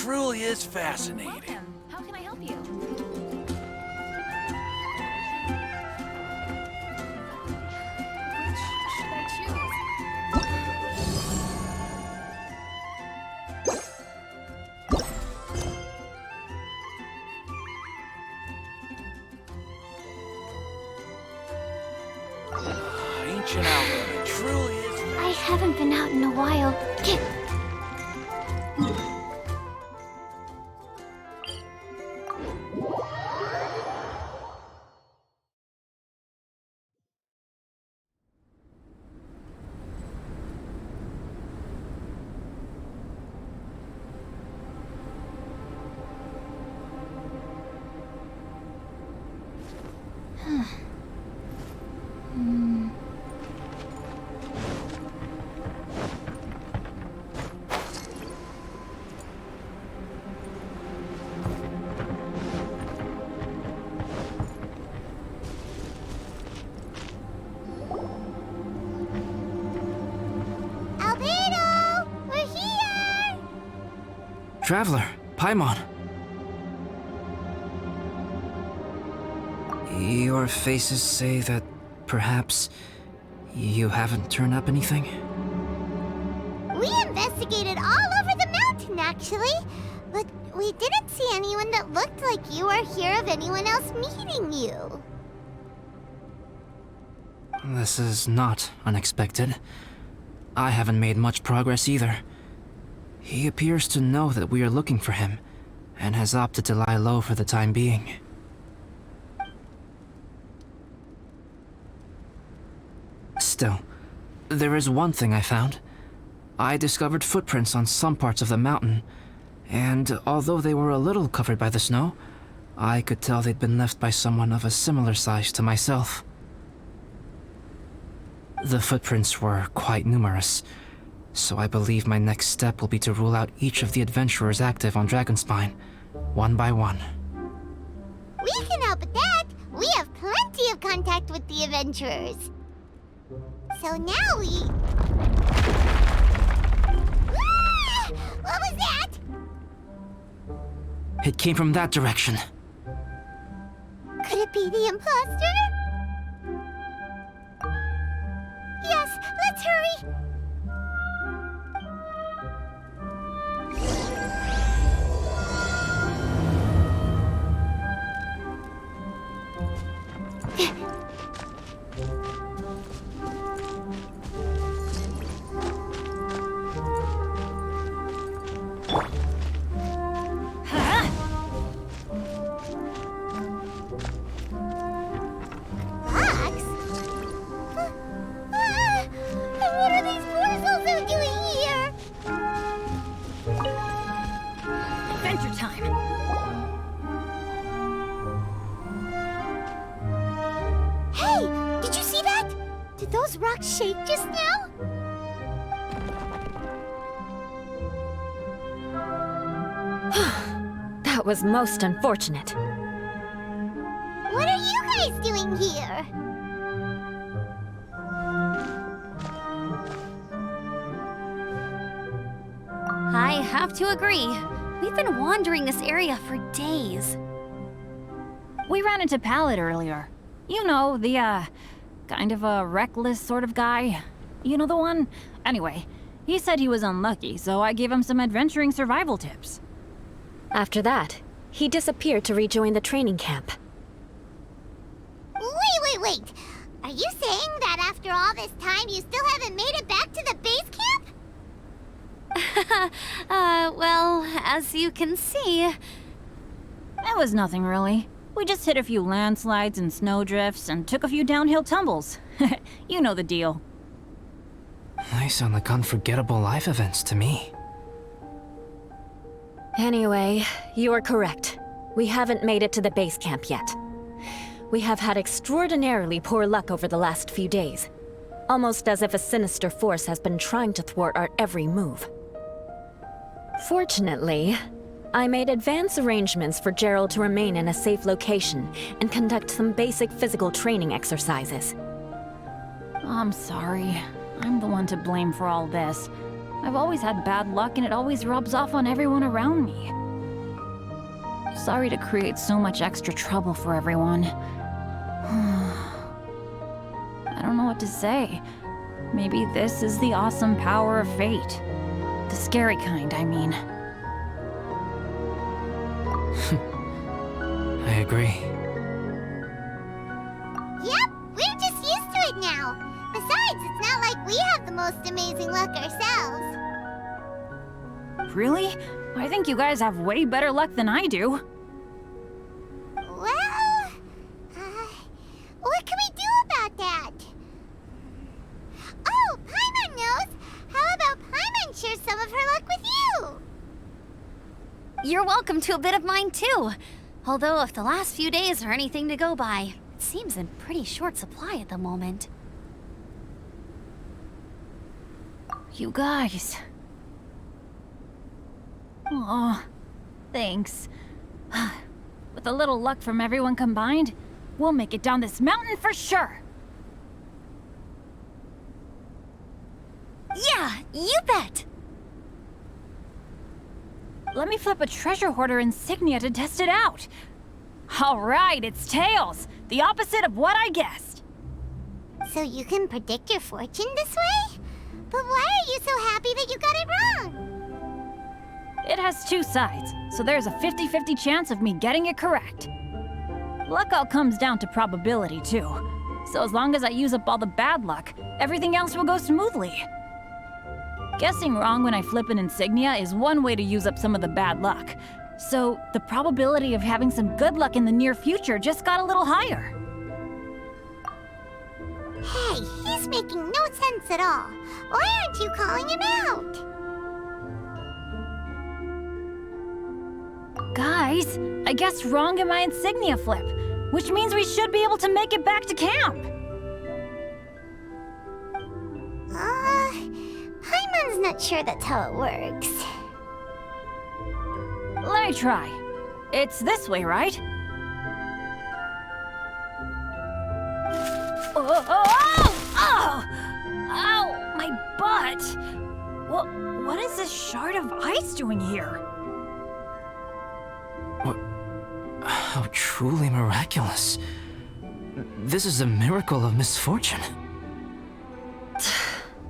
truly is fascinating. Welcome. How can I help you? Which should I choose? Ancient outlet, it truly is. I haven't been out in a while. Albedo! We're here! Traveler, Paimon. Your faces say that perhaps you haven't turned up anything? We investigated all over the mountain, actually. But we didn't see anyone that looked like you or hear of anyone else meeting you. This is not unexpected. I haven't made much progress either. He appears to know that we are looking for him, and has opted to lie low for the time being. Still, there is one thing I found. I discovered footprints on some parts of the mountain, and although they were a little covered by the snow, I could tell they'd been left by someone of a similar size to myself. The footprints were quite numerous, so I believe my next step will be to rule out each of the adventurers active on Dragonspine, one by one. We can help with that. We have plenty of contact with the adventurers. So now we... Ah! What was that? It came from that direction. Could it be the imposter? Yes, let's hurry. Fox? And what are these morsels doing here? Adventure time. Hey, did you see that? Did those rocks shake just now? That was most unfortunate. What are you guys doing here? I have to agree. We've been wandering this area for days. We ran into Pallet earlier. You know, the, kind of a reckless sort of guy. You know the one? Anyway, he said he was unlucky, so I gave him some adventuring survival tips. After that, he disappeared to rejoin the training camp. Wait. Are you saying that after all this time you still haven't made it back to the base camp? Well, as you can see... It was nothing really. We just hit a few landslides and snowdrifts and took a few downhill tumbles. You know the deal. They sound like unforgettable life events to me. Anyway, you are correct. We haven't made it to the base camp yet. We have had extraordinarily poor luck over the last few days. Almost as if a sinister force has been trying to thwart our every move. Fortunately, I made advance arrangements for Gerald to remain in a safe location and conduct some basic physical training exercises. I'm sorry. I'm the one to blame for all this. I've always had bad luck and it always rubs off on everyone around me. Sorry to create so much extra trouble for everyone. I don't know what to say. Maybe this is the awesome power of fate. The scary kind, I mean. I agree. Yep, we're just used to it now. Besides, it's not like we have the most amazing luck ourselves. Really? I think you guys have way better luck than I do. Well, what can we do about that? Oh, Paimon knows! How about Paimon share some of her luck with you? You're welcome to a bit of mine too. Although if the last few days are anything to go by, it seems in pretty short supply at the moment. You guys. Aw, thanks. With a little luck from everyone combined, we'll make it down this mountain for sure. Yeah, you bet! Let me flip a treasure hoarder insignia to test it out. All right, it's tails. The opposite of what I guessed. So you can predict your fortune this way? But why are you so happy that you got it wrong? It has two sides, so there's a 50-50 chance of me getting it correct. Luck all comes down to probability, too. So as long as I use up all the bad luck, everything else will go smoothly. Guessing wrong when I flip an insignia is one way to use up some of the bad luck. So the probability of having some good luck in the near future just got a little higher. Hey, he's making no sense at all. Why aren't you calling him out? Guys, I guessed wrong in my insignia flip, which means we should be able to make it back to camp. Paimon's not sure that's how it works. Let me try. It's this way, right? Oh! Ow! My butt! What is this shard of ice doing here? How truly miraculous. This is a miracle of misfortune.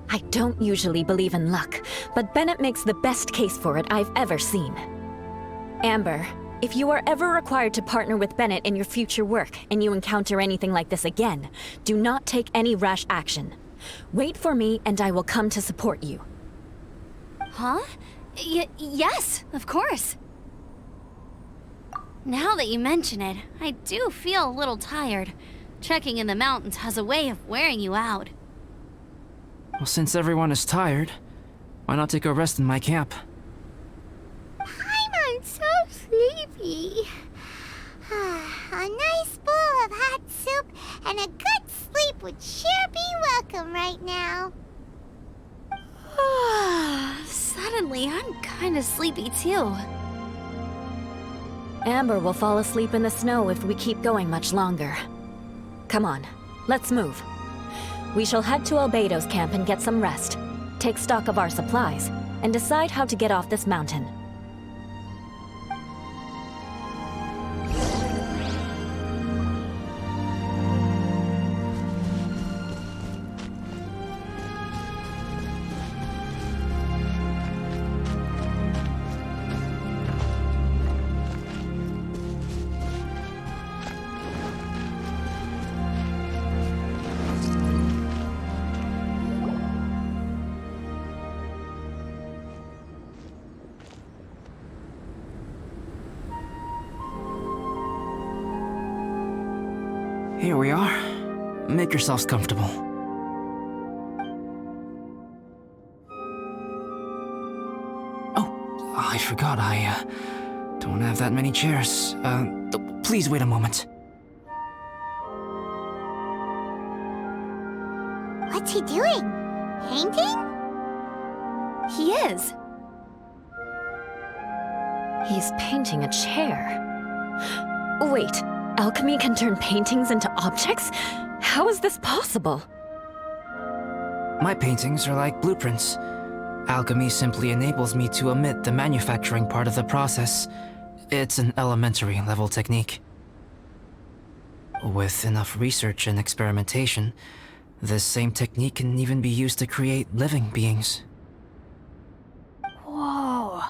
I don't usually believe in luck, but Bennett makes the best case for it I've ever seen. Amber, if you are ever required to partner with Bennett in your future work and you encounter anything like this again, do not take any rash action. Wait for me and I will come to support you. Huh? Yes, of course. Now that you mention it, I do feel a little tired. Trekking in the mountains has a way of wearing you out. Well, since everyone is tired, why not take a rest in my camp? Paimon's so sleepy. A nice bowl of hot soup and a good sleep would sure be welcome right now. Suddenly, I'm kinda sleepy too. Amber will fall asleep in the snow if we keep going much longer. Come on, let's move. We shall head to Albedo's camp and get some rest, take stock of our supplies, and decide how to get off this mountain. Here we are. Make yourselves comfortable. Oh, I forgot I don't have that many chairs. Please wait a moment. What's he doing? Painting? He is. He's painting a chair. Wait, alchemy can turn paintings into objects? How is this possible? My paintings are like blueprints. Alchemy simply enables me to omit the manufacturing part of the process. It's an elementary level technique. With enough research and experimentation, this same technique can even be used to create living beings. Whoa.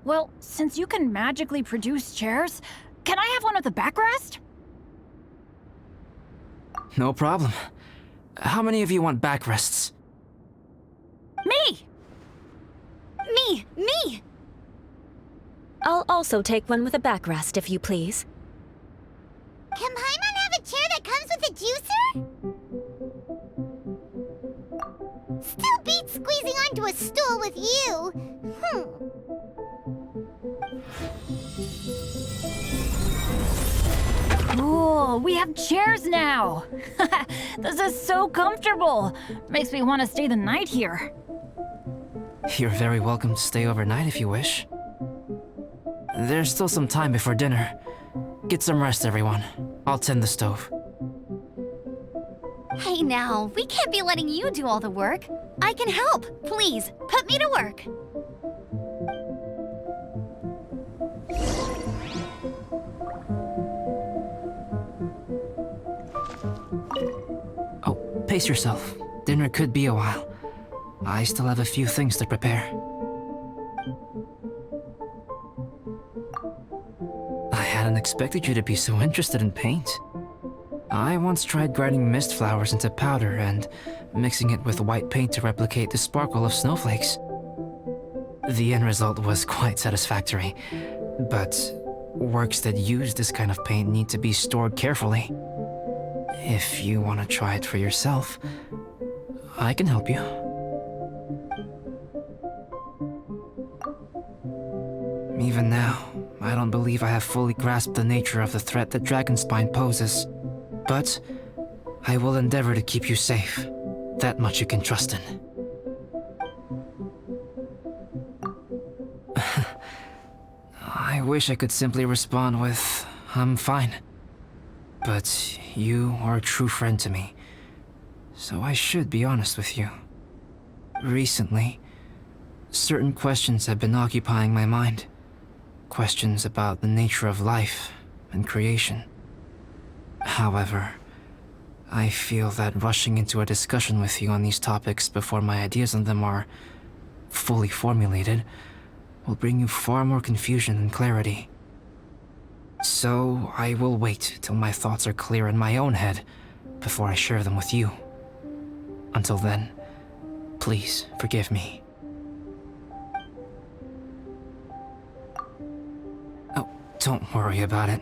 Well, since you can magically produce chairs, can I have one with a backrest? No problem. How many of you want backrests? Me! Me! I'll also take one with a backrest, if you please. Can Paimon have a chair that comes with a juicer? Still beats squeezing onto a stool with you. Cool, we have chairs now! This is so comfortable! Makes me want to stay the night here. You're very welcome to stay overnight if you wish. There's still some time before dinner. Get some rest, everyone. I'll tend the stove. Hey now, we can't be letting you do all the work. I can help. Please, put me to work. Oh, pace yourself. Dinner could be a while. I still have a few things to prepare. I hadn't expected you to be so interested in paint. I once tried grinding mist flowers into powder and mixing it with white paint to replicate the sparkle of snowflakes. The end result was quite satisfactory, but works that use this kind of paint need to be stored carefully. If you want to try it for yourself, I can help you. Even now, I don't believe I have fully grasped the nature of the threat that Dragonspine poses. But I will endeavor to keep you safe. That much you can trust in. I wish I could simply respond with, I'm fine. But you are a true friend to me, so I should be honest with you. Recently, certain questions have been occupying my mind. Questions about the nature of life and creation. However, I feel that rushing into a discussion with you on these topics before my ideas on them are fully formulated will bring you far more confusion than clarity. So I will wait till my thoughts are clear in my own head before I share them with you. Until then, please forgive me. Oh, don't worry about it.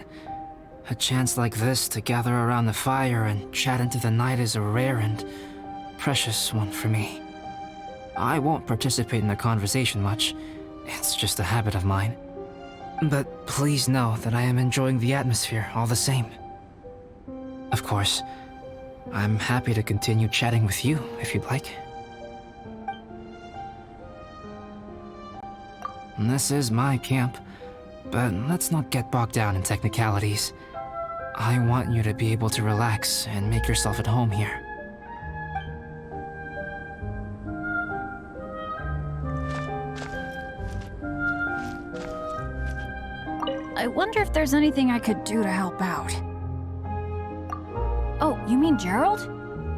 A chance like this to gather around the fire and chat into the night is a rare and precious one for me. I won't participate in the conversation much. It's just a habit of mine. But please know that I am enjoying the atmosphere all the same. Of course, I'm happy to continue chatting with you if you'd like. This is my camp, but let's not get bogged down in technicalities. I want you to be able to relax and make yourself at home here. I wonder if there's anything I could do to help out. Oh, you mean Gerald?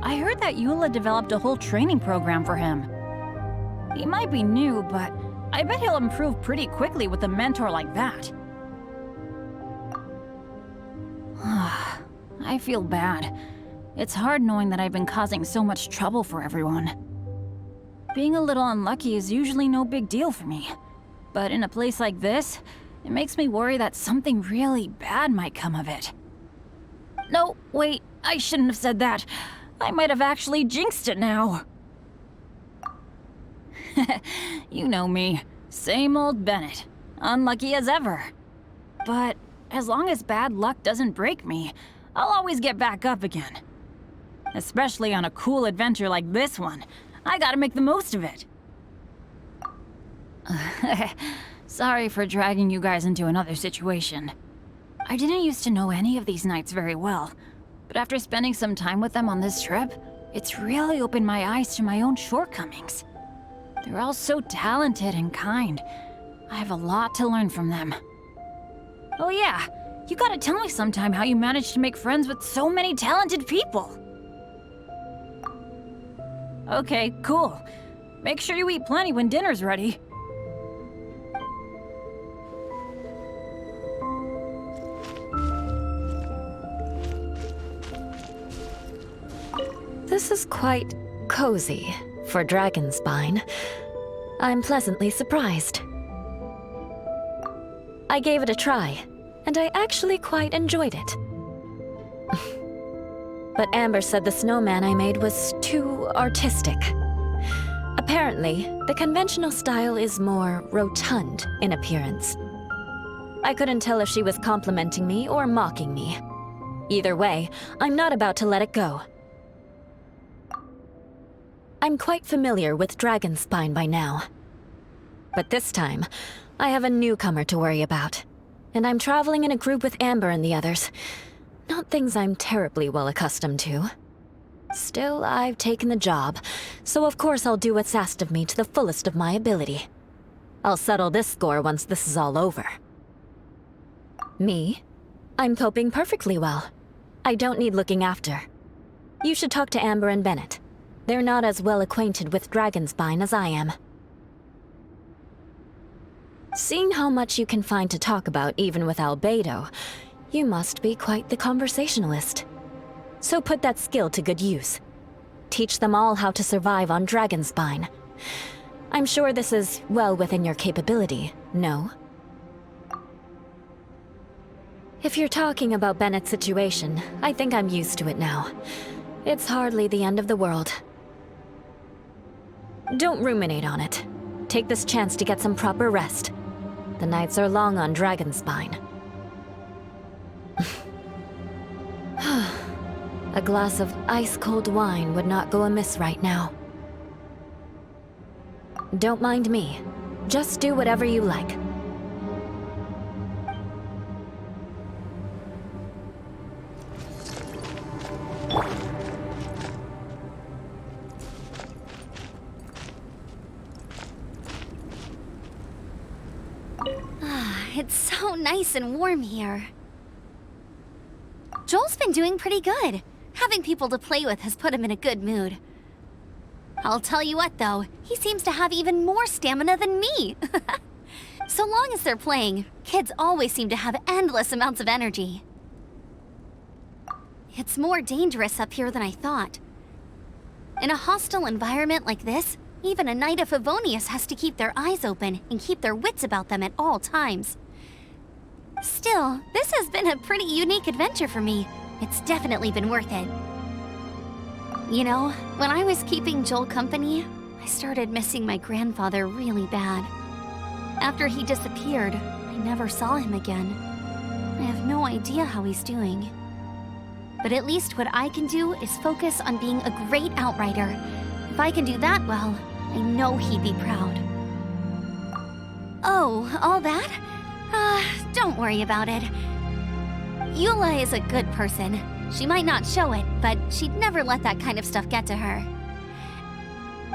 I heard that Eula developed a whole training program for him. He might be new, but I bet he'll improve pretty quickly with a mentor like that. I feel bad. It's hard knowing that I've been causing so much trouble for everyone. Being a little unlucky is usually no big deal for me. But in a place like this, it makes me worry that something really bad might come of it. No, wait, I shouldn't have said that. I might have actually jinxed it now. You know me. Same old Bennett. Unlucky as ever. But as long as bad luck doesn't break me, I'll always get back up again. Especially on a cool adventure like this one. I gotta make the most of it. Sorry for dragging you guys into another situation. I didn't used to know any of these knights very well, but after spending some time with them on this trip, it's really opened my eyes to my own shortcomings. They're all so talented and kind. I have a lot to learn from them. Oh yeah, you gotta tell me sometime how you managed to make friends with so many talented people. Okay, cool. Make sure you eat plenty when dinner's ready. This is quite cozy for Dragonspine. I'm pleasantly surprised. I gave it a try, and I actually quite enjoyed it. But Amber said the snowman I made was too artistic. Apparently, the conventional style is more rotund in appearance. I couldn't tell if she was complimenting me or mocking me. Either way, I'm not about to let it go. I'm quite familiar with Dragonspine by now. But this time, I have a newcomer to worry about. And I'm traveling in a group with Amber and the others. Not things I'm terribly well accustomed to. Still, I've taken the job, so of course I'll do what's asked of me to the fullest of my ability. I'll settle this score once this is all over. Me? I'm coping perfectly well. I don't need looking after. You should talk to Amber and Bennett. They're not as well acquainted with Dragonspine as I am. Seeing how much you can find to talk about even with Albedo, you must be quite the conversationalist. So put that skill to good use. Teach them all how to survive on Dragonspine. I'm sure this is well within your capability, no? If you're talking about Bennett's situation, I think I'm used to it now. It's hardly the end of the world. Don't ruminate on it. Take this chance to get some proper rest. The nights are long on Dragonspine. A glass of ice-cold wine would not go amiss right now. Don't mind me. Just do whatever you like. It's so nice and warm here. Joel's been doing pretty good. Having people to play with has put him in a good mood. I'll tell you what, though, he seems to have even more stamina than me. So long as they're playing, kids always seem to have endless amounts of energy. It's more dangerous up here than I thought. In a hostile environment like this, even a Knight of Favonius has to keep their eyes open and keep their wits about them at all times. Still, this has been a pretty unique adventure for me. It's definitely been worth it. You know, when I was keeping Joel company, I started missing my grandfather really bad. After he disappeared, I never saw him again. I have no idea how he's doing. But at least what I can do is focus on being a great outrider. If I can do that well, I know he'd be proud. Oh, all that? Don't worry about it. Eula is a good person. She might not show it, but she'd never let that kind of stuff get to her.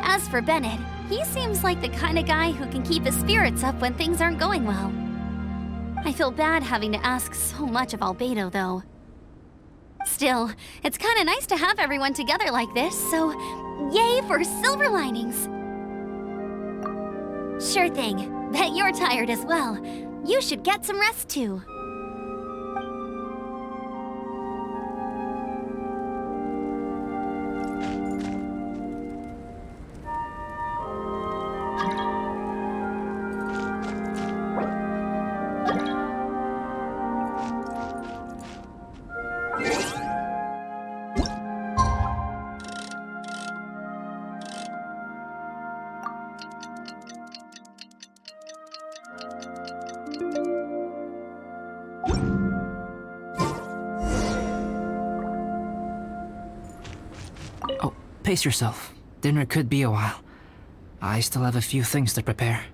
As for Bennett, he seems like the kind of guy who can keep his spirits up when things aren't going well. I feel bad having to ask so much of Albedo, though. Still, it's kind of nice to have everyone together like this, so yay for silver linings! Sure thing. Bet you're tired as well. You should get some rest too. Oh, pace yourself. Dinner could be a while. I still have a few things to prepare.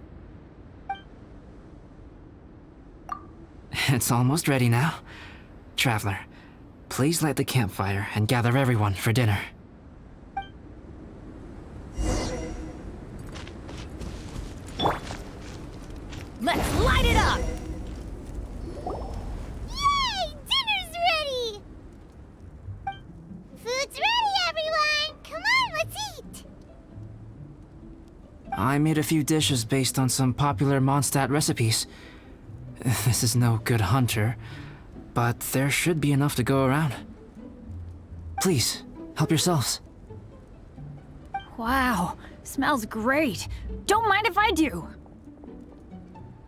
It's almost ready now. Traveler, please light the campfire and gather everyone for dinner. I made a few dishes based on some popular Mondstadt recipes. This is no good hunter, but there should be enough to go around. Please, help yourselves. Wow, smells great. Don't mind if I do.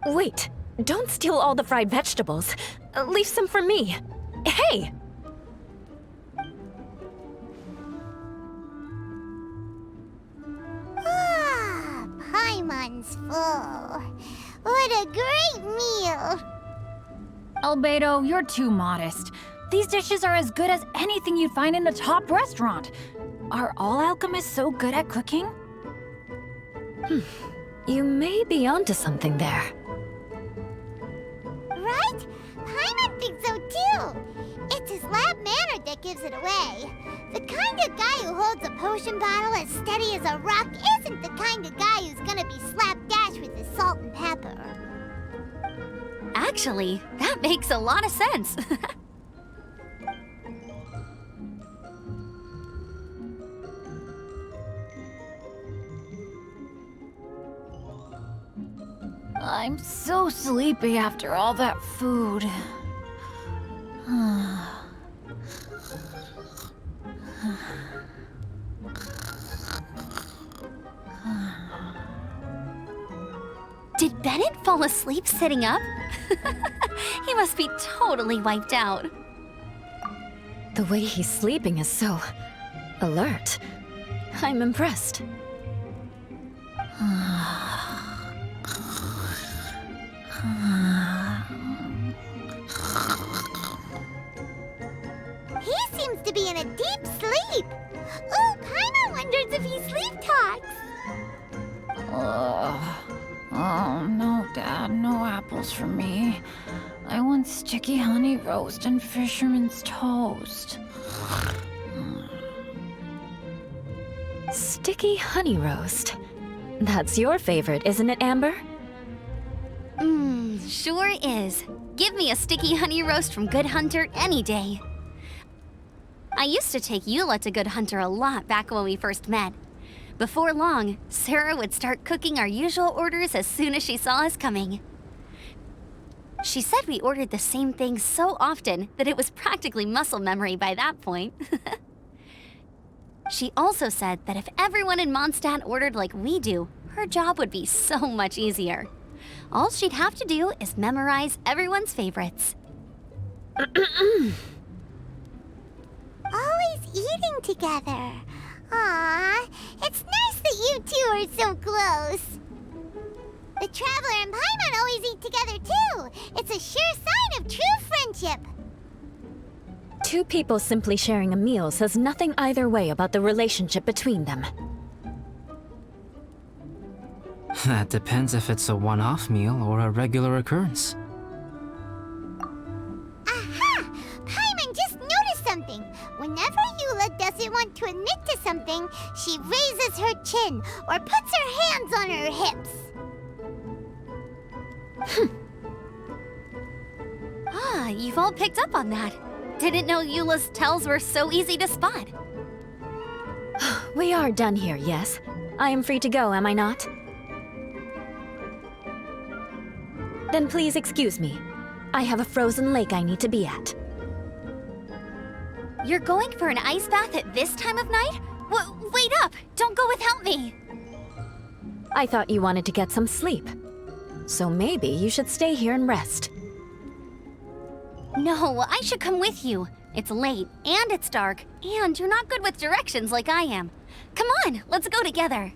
Wait, don't steal all the fried vegetables. Leave some for me. Hey! Ah, Paimon's full. What a great meal! Albedo, you're too modest. These dishes are as good as anything you'd find in a top restaurant. Are all alchemists so good at cooking? You may be onto something there. Right? Paimon thinks so too. It's his lab manner that gives it away. The kind of guy who holds a potion bottle as steady as a rock isn't the kind of guy who's gonna be slapdash with his salt and pepper. Actually, that makes a lot of sense. I'm so sleepy after all that food. Did Bennett fall asleep sitting up? He must be totally wiped out. The way he's sleeping is so alert. I'm impressed. He seems to be in a deep sleep. Ooh, Paimon wonders if he sleep talks. Oh, no, Dad, no apples for me. I want sticky honey roast and fisherman's toast. Sticky honey roast. That's your favorite, isn't it, Amber? Sure is. Give me a sticky honey roast from Good Hunter any day. I used to take Eula to Good Hunter a lot back when we first met. Before long, Sarah would start cooking our usual orders as soon as she saw us coming. She said we ordered the same thing so often that it was practically muscle memory by that point. She also said that if everyone in Mondstadt ordered like we do, her job would be so much easier. All she'd have to do is memorize everyone's favorites. Always eating together. Aww, it's nice that you two are so close. The Traveler and Paimon always eat together too. It's a sure sign of true friendship. Two people simply sharing a meal says nothing either way about the relationship between them. That depends if it's a one-off meal or a regular occurrence. Aha! Paimon just noticed something. Whenever Eula doesn't want to admit to something, she raises her chin or puts her hands on her hips. You've all picked up on that. Didn't know Eula's tells were so easy to spot. We are done here, yes? I am free to go, am I not? Then please excuse me. I have a frozen lake I need to be at. You're going for an ice bath at this time of night? Wait up! Don't go without me! I thought you wanted to get some sleep. So maybe you should stay here and rest. No, I should come with you. It's late, and it's dark, and you're not good with directions like I am. Come on, let's go together.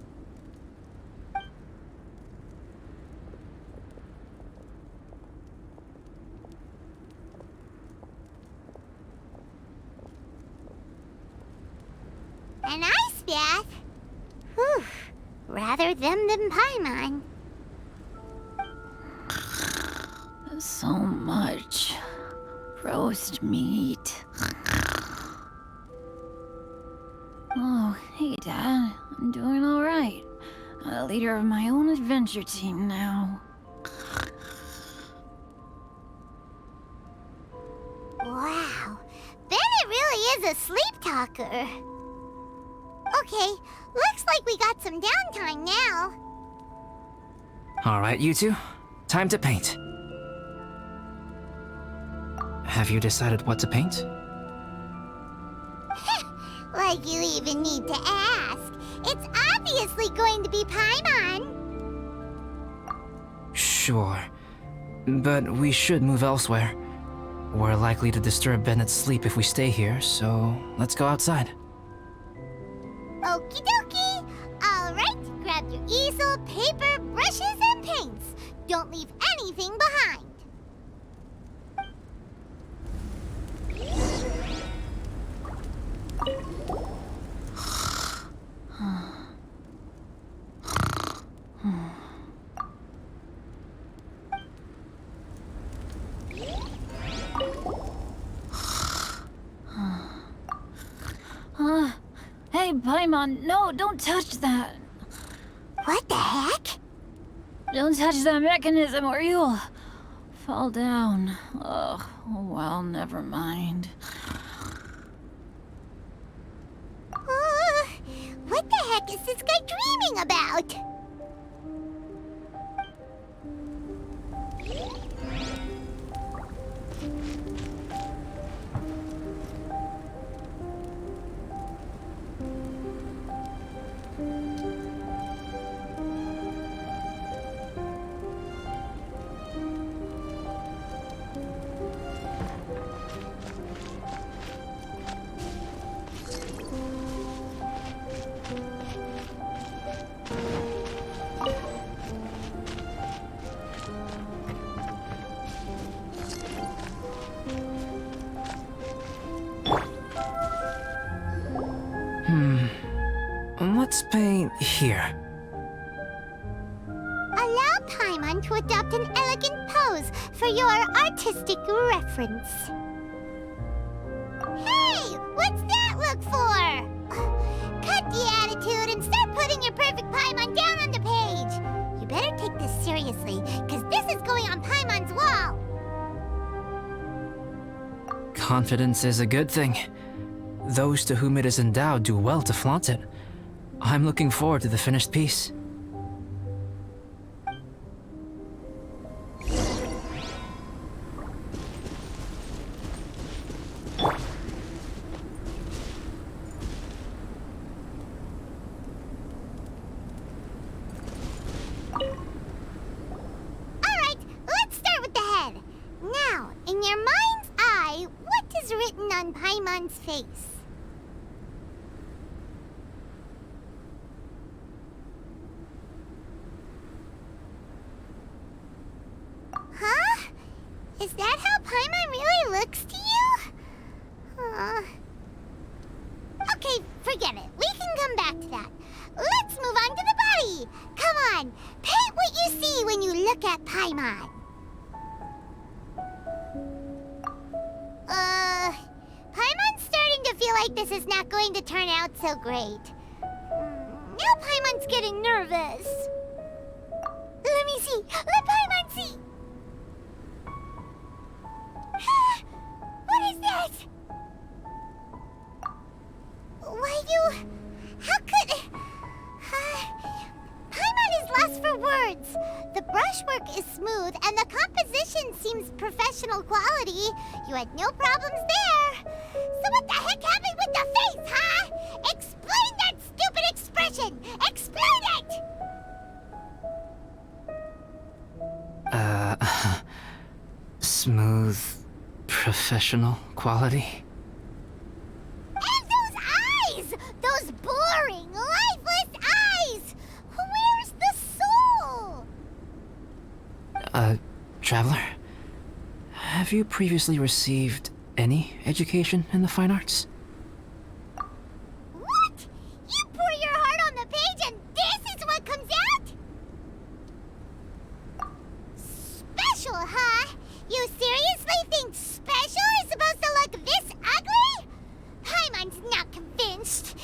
An ice bath? Whew. Rather them than Paimon. So much roast meat. Oh, hey, Dad. I'm doing all right. I'm the leader of my own adventure team now. Wow. Bennett really is a sleep talker. Okay, looks like we got some downtime now. Alright, you two. Time to paint. Have you decided what to paint? Like you even need to ask. It's obviously going to be Paimon. Sure. But we should move elsewhere. We're likely to disturb Bennett's sleep if we stay here, so let's go outside. Okie dokie. All right, grab your easel, paper, brushes, and paints. Don't leave anything behind. Hey, Paimon, no, don't touch that. What the heck? Don't touch that mechanism or you'll fall down. Ugh, oh well, never mind. What the heck is this guy dreaming about? Let's paint here. Allow Paimon to adopt an elegant pose for your artistic reference. Hey, what's that look for? Cut the attitude and start putting your perfect Paimon down on the page. You better take this seriously, because this is going on Paimon's wall. Confidence is a good thing. Those to whom it is endowed do well to flaunt it. I'm looking forward to the finished piece. Alright, let's start with the head. Now, in your mind's eye, what is written on Paimon's face? Huh? Is that how Paimon really looks to you? Okay, forget it. We can come back to that. Let's move on to the body. Come on, paint what you see when you look at Paimon. Paimon's starting to feel like this is not going to turn out so great. Now Paimon's getting nervous. Let me see. Let Paimon see. What is that? Why you... How could... Paimon is lost for words. The brushwork is smooth and the composition seems professional quality. You had no problems there. So what the heck happened with the face, huh? Explain that stupid expression! Explain it! Smooth, professional quality. And those eyes! Those boring, lifeless eyes! Where's the soul? Traveler? Have you previously received any education in the fine arts? What? You pour your heart on the page and this is what comes out? Special, huh? You seriously think special is supposed to look this ugly? Paimon's not convinced.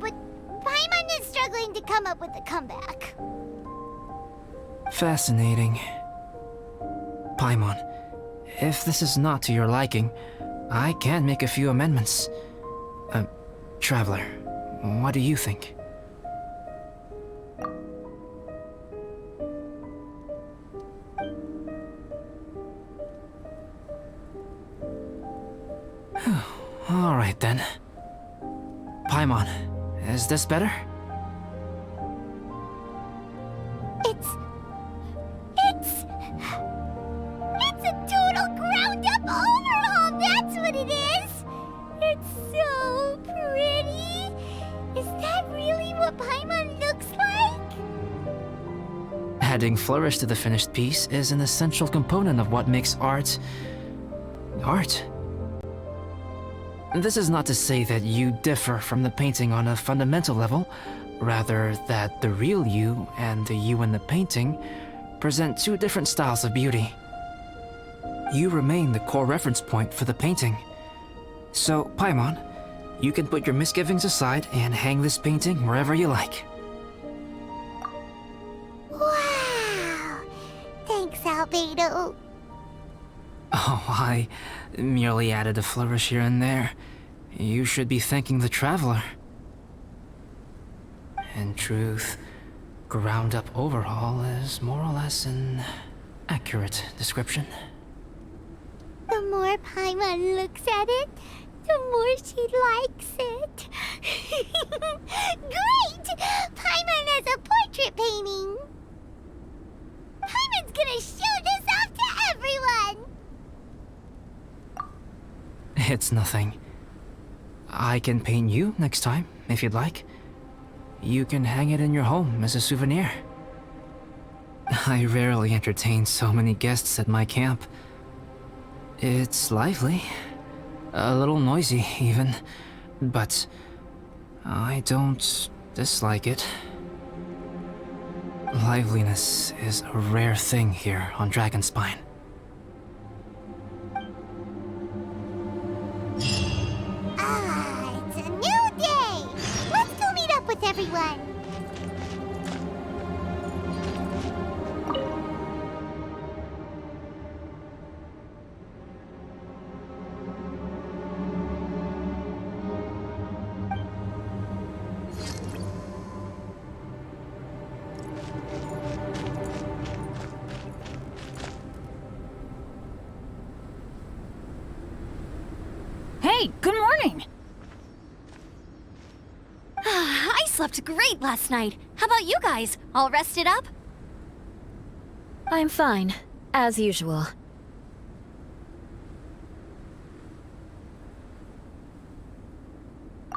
But Paimon is struggling to come up with a comeback. Fascinating. Paimon, if this is not to your liking, I can make a few amendments. Traveler, what do you think? then. Paimon, is this better? It's a total ground-up overhaul, that's what it is! It's so pretty! Is that really what Paimon looks like? Adding flourish to the finished piece is an essential component of what makes art... art. This is not to say that you differ from the painting on a fundamental level, rather that the real you and the you in the painting present two different styles of beauty. You remain the core reference point for the painting. So, Paimon, you can put your misgivings aside and hang this painting wherever you like. Wow! Thanks, Albedo. Oh, I merely added a flourish here and there. You should be thanking the Traveler. In truth, ground-up overhaul is more or less an accurate description. The more Paimon looks at it, the more she likes it. Great! Paimon has a portrait painting! Paimon's gonna show this off to everyone! It's nothing. I can paint you next time, if you'd like. You can hang it in your home as a souvenir. I rarely entertain so many guests at my camp. It's lively. A little noisy, even. But I don't dislike it. Liveliness is a rare thing here on Dragonspine. Ah, it's a new day! Let's go meet up with everyone! Hey, good morning! I slept great last night. How about you guys? All rested up? I'm fine, as usual.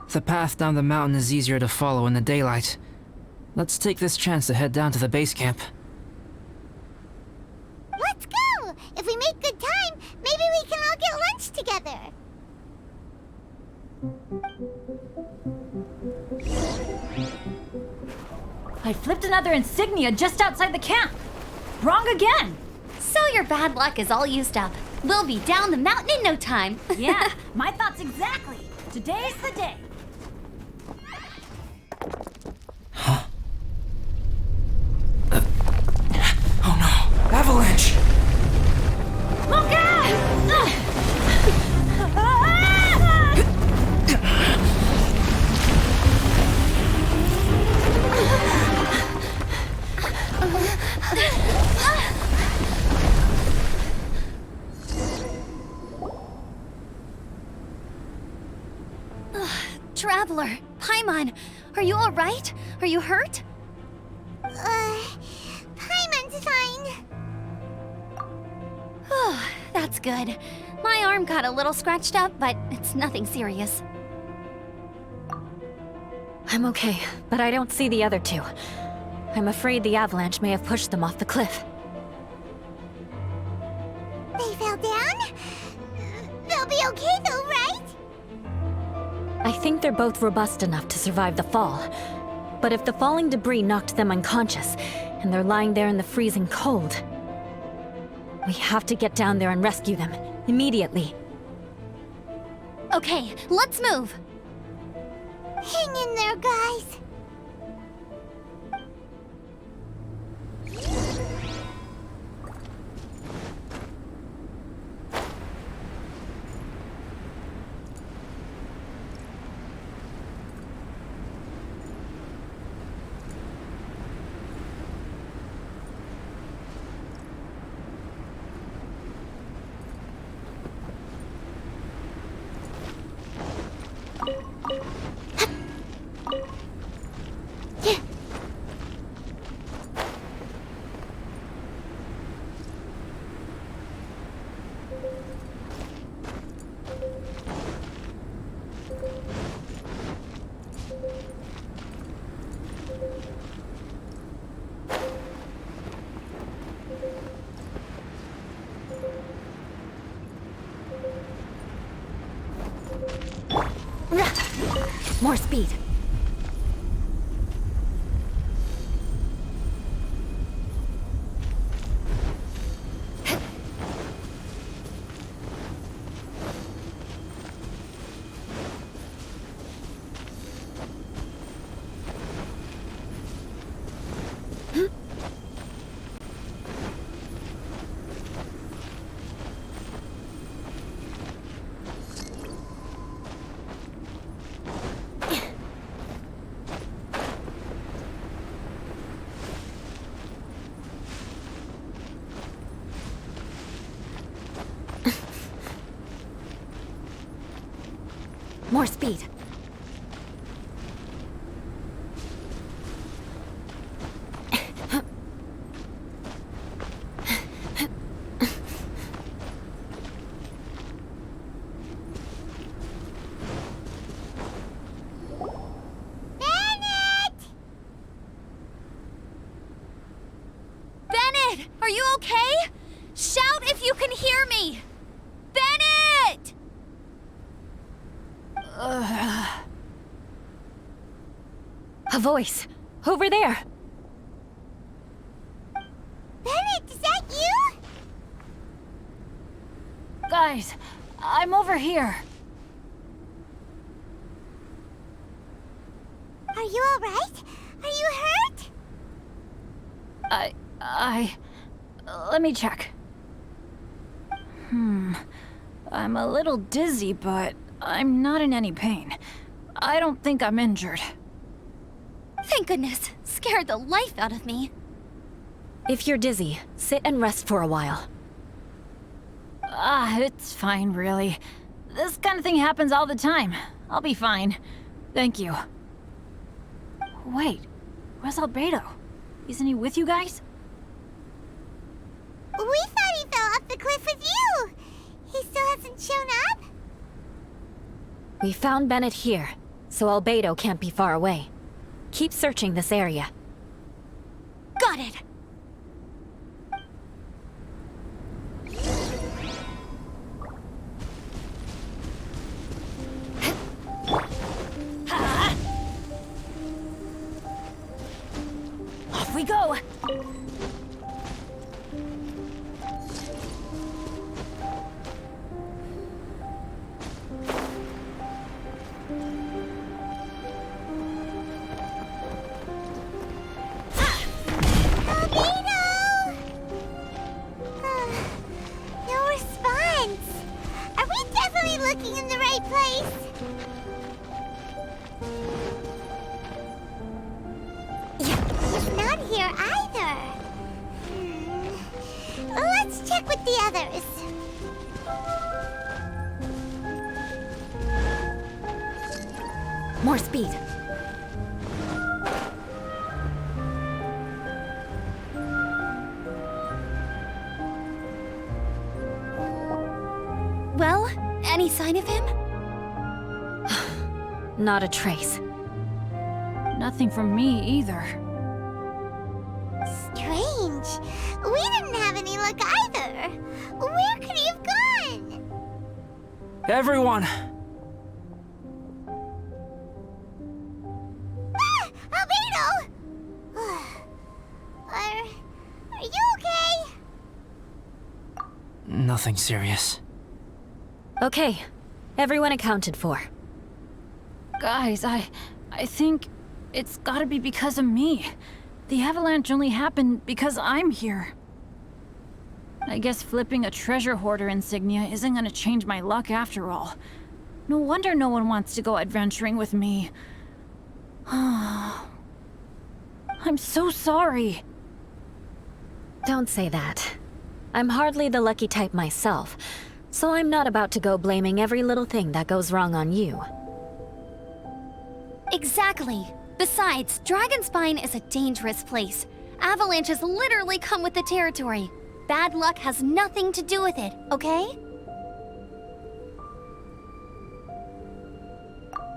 The path down the mountain is easier to follow in the daylight. Let's take this chance to head down to the base camp. Let's go! If we make good time, maybe we can all get lunch together! I flipped another insignia just outside the camp! Wrong again! So your bad luck is all used up. We'll be down the mountain in no time. Yeah, my thoughts exactly! Today's the day! Oh no! Avalanche! Look out! Traveler, Paimon, are you all right? Are you hurt? Paimon's fine. Oh, that's good. My arm got a little scratched up, but it's nothing serious. I'm okay, but I don't see the other two. I'm afraid the avalanche may have pushed them off the cliff. They fell down? They'll be okay though, right? I think they're both robust enough to survive the fall. But if the falling debris knocked them unconscious, and they're lying there in the freezing cold, we have to get down there and rescue them, immediately. Okay, let's move. Hang in there, guys. More speed. More speed. Bennett! Are you okay? Shout if you can hear me! Bennett! A voice. Over there. Bennett, is that you? Guys, I'm over here. Are you alright? Are you hurt? Let me check. I'm a little dizzy, but I'm not in any pain. I don't think I'm injured. Thank goodness. Scared the life out of me. If you're dizzy, sit and rest for a while. It's fine, really. This kind of thing happens all the time. I'll be fine. Thank you. Wait, where's Albedo? Isn't he with you guys? We thought he fell off the cliff with you. He still hasn't shown up? We found Bennett here, so Albedo can't be far away. Keep searching this area. Got it! Off we go! No response. Are we definitely looking in the right place? He's not here either. Let's check with the others. More speed. Well, any sign of him? Not a trace. Nothing from me either. Strange. We didn't have any luck either. Where could he have gone? Everyone! Ah! Albedo! Are you okay? Nothing serious. Okay, everyone accounted for. Guys, I think it's gotta be because of me. The avalanche only happened because I'm here. I guess flipping a treasure hoarder insignia isn't gonna change my luck after all. No wonder no one wants to go adventuring with me. I'm so sorry. Don't say that. I'm hardly the lucky type myself, so I'm not about to go blaming every little thing that goes wrong on you. Exactly. Besides, Dragonspine is a dangerous place. Avalanches literally come with the territory. Bad luck has nothing to do with it, okay?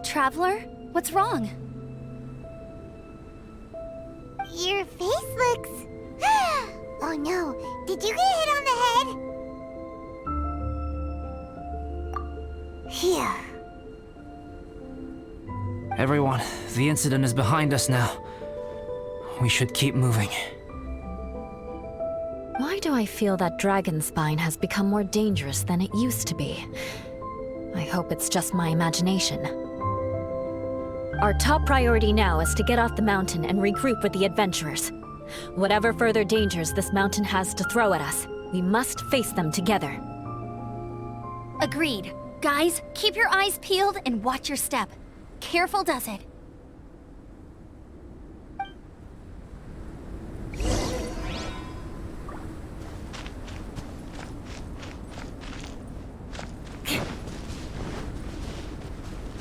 Traveler, what's wrong? Your face looks... Oh no, did you get hit on the head? Phew. Everyone, the incident is behind us now. We should keep moving. Why do I feel that dragon spine has become more dangerous than it used to be? I hope it's just my imagination. Our top priority now is to get off the mountain and regroup with the adventurers. Whatever further dangers this mountain has to throw at us, we must face them together. Agreed. Guys, keep your eyes peeled and watch your step. Careful does it.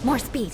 More speed.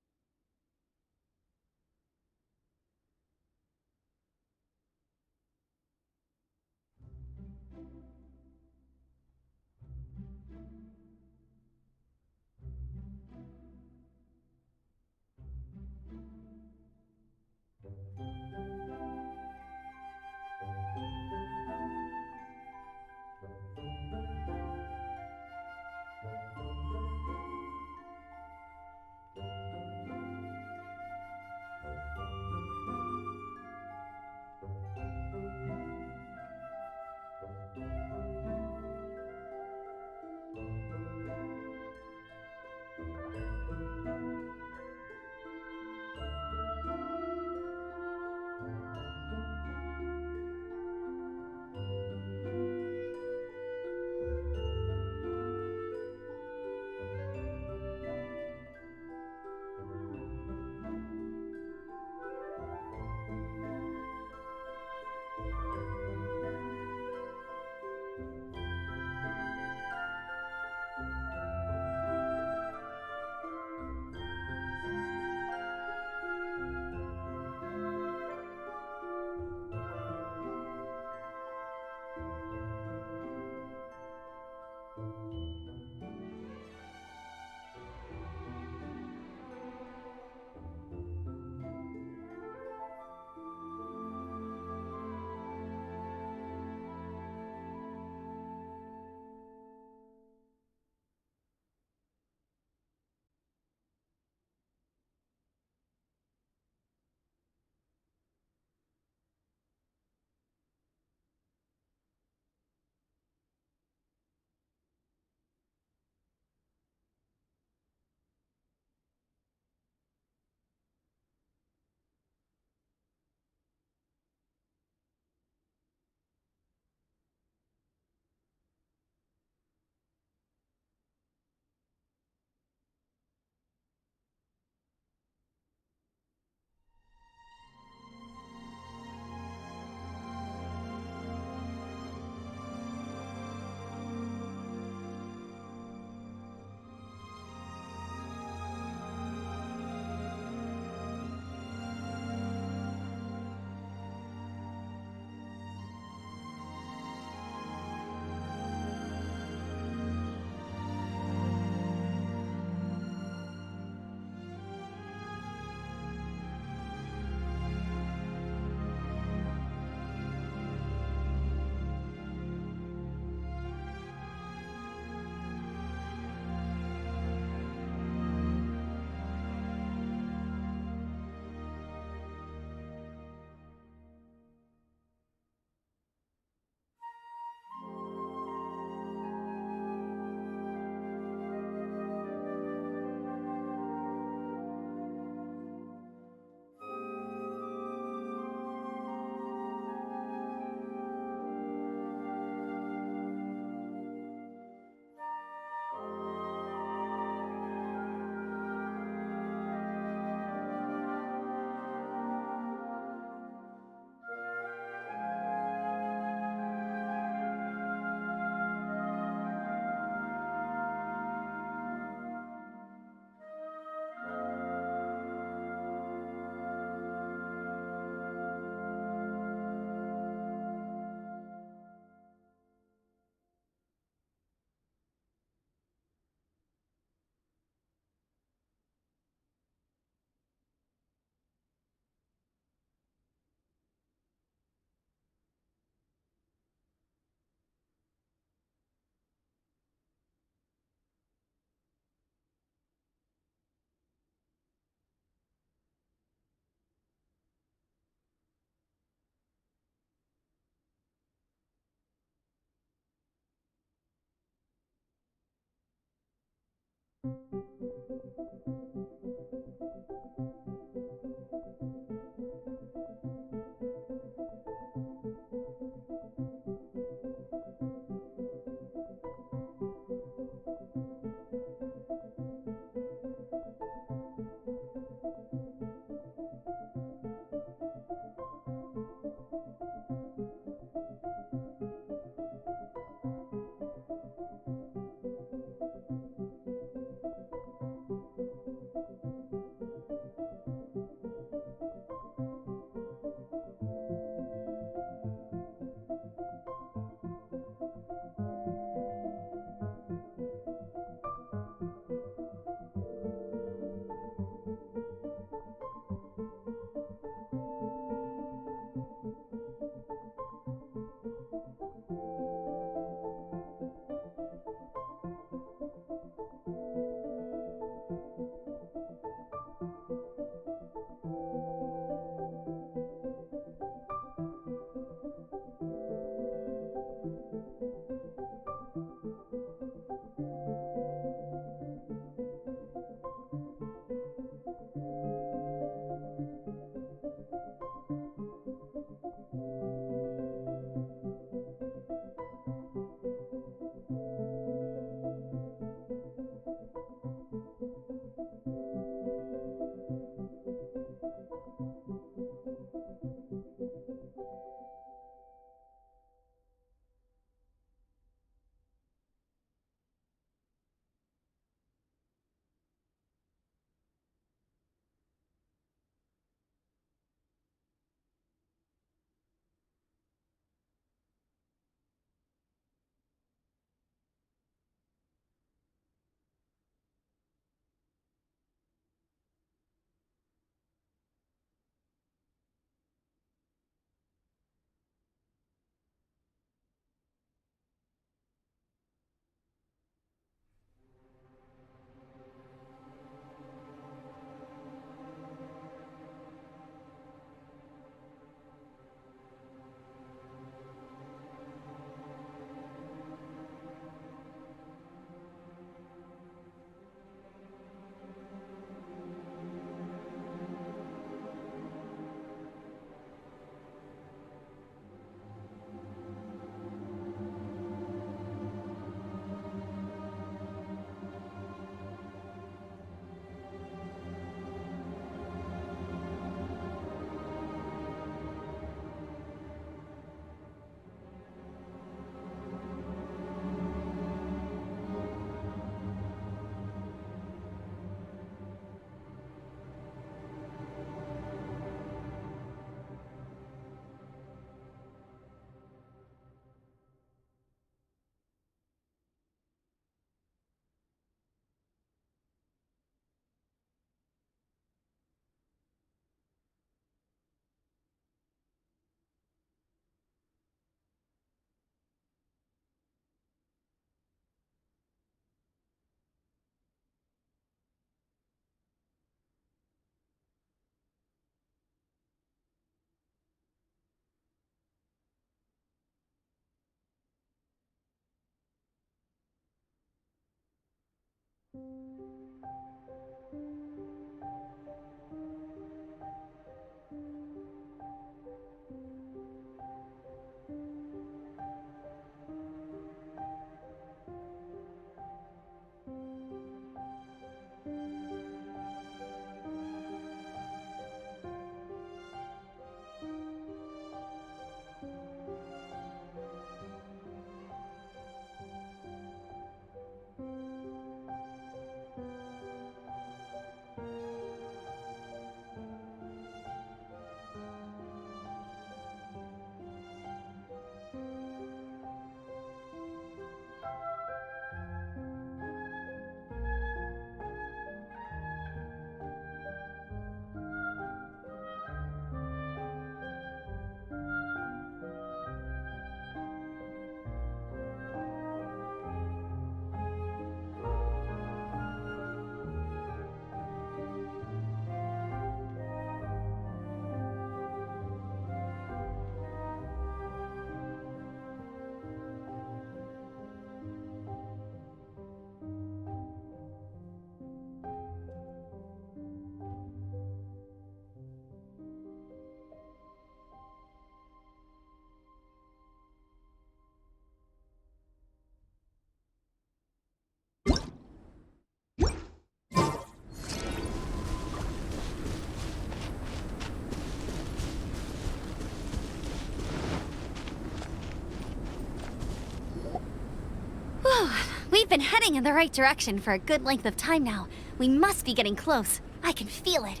We've been heading in the right direction for a good length of time now. We must be getting close. I can feel it.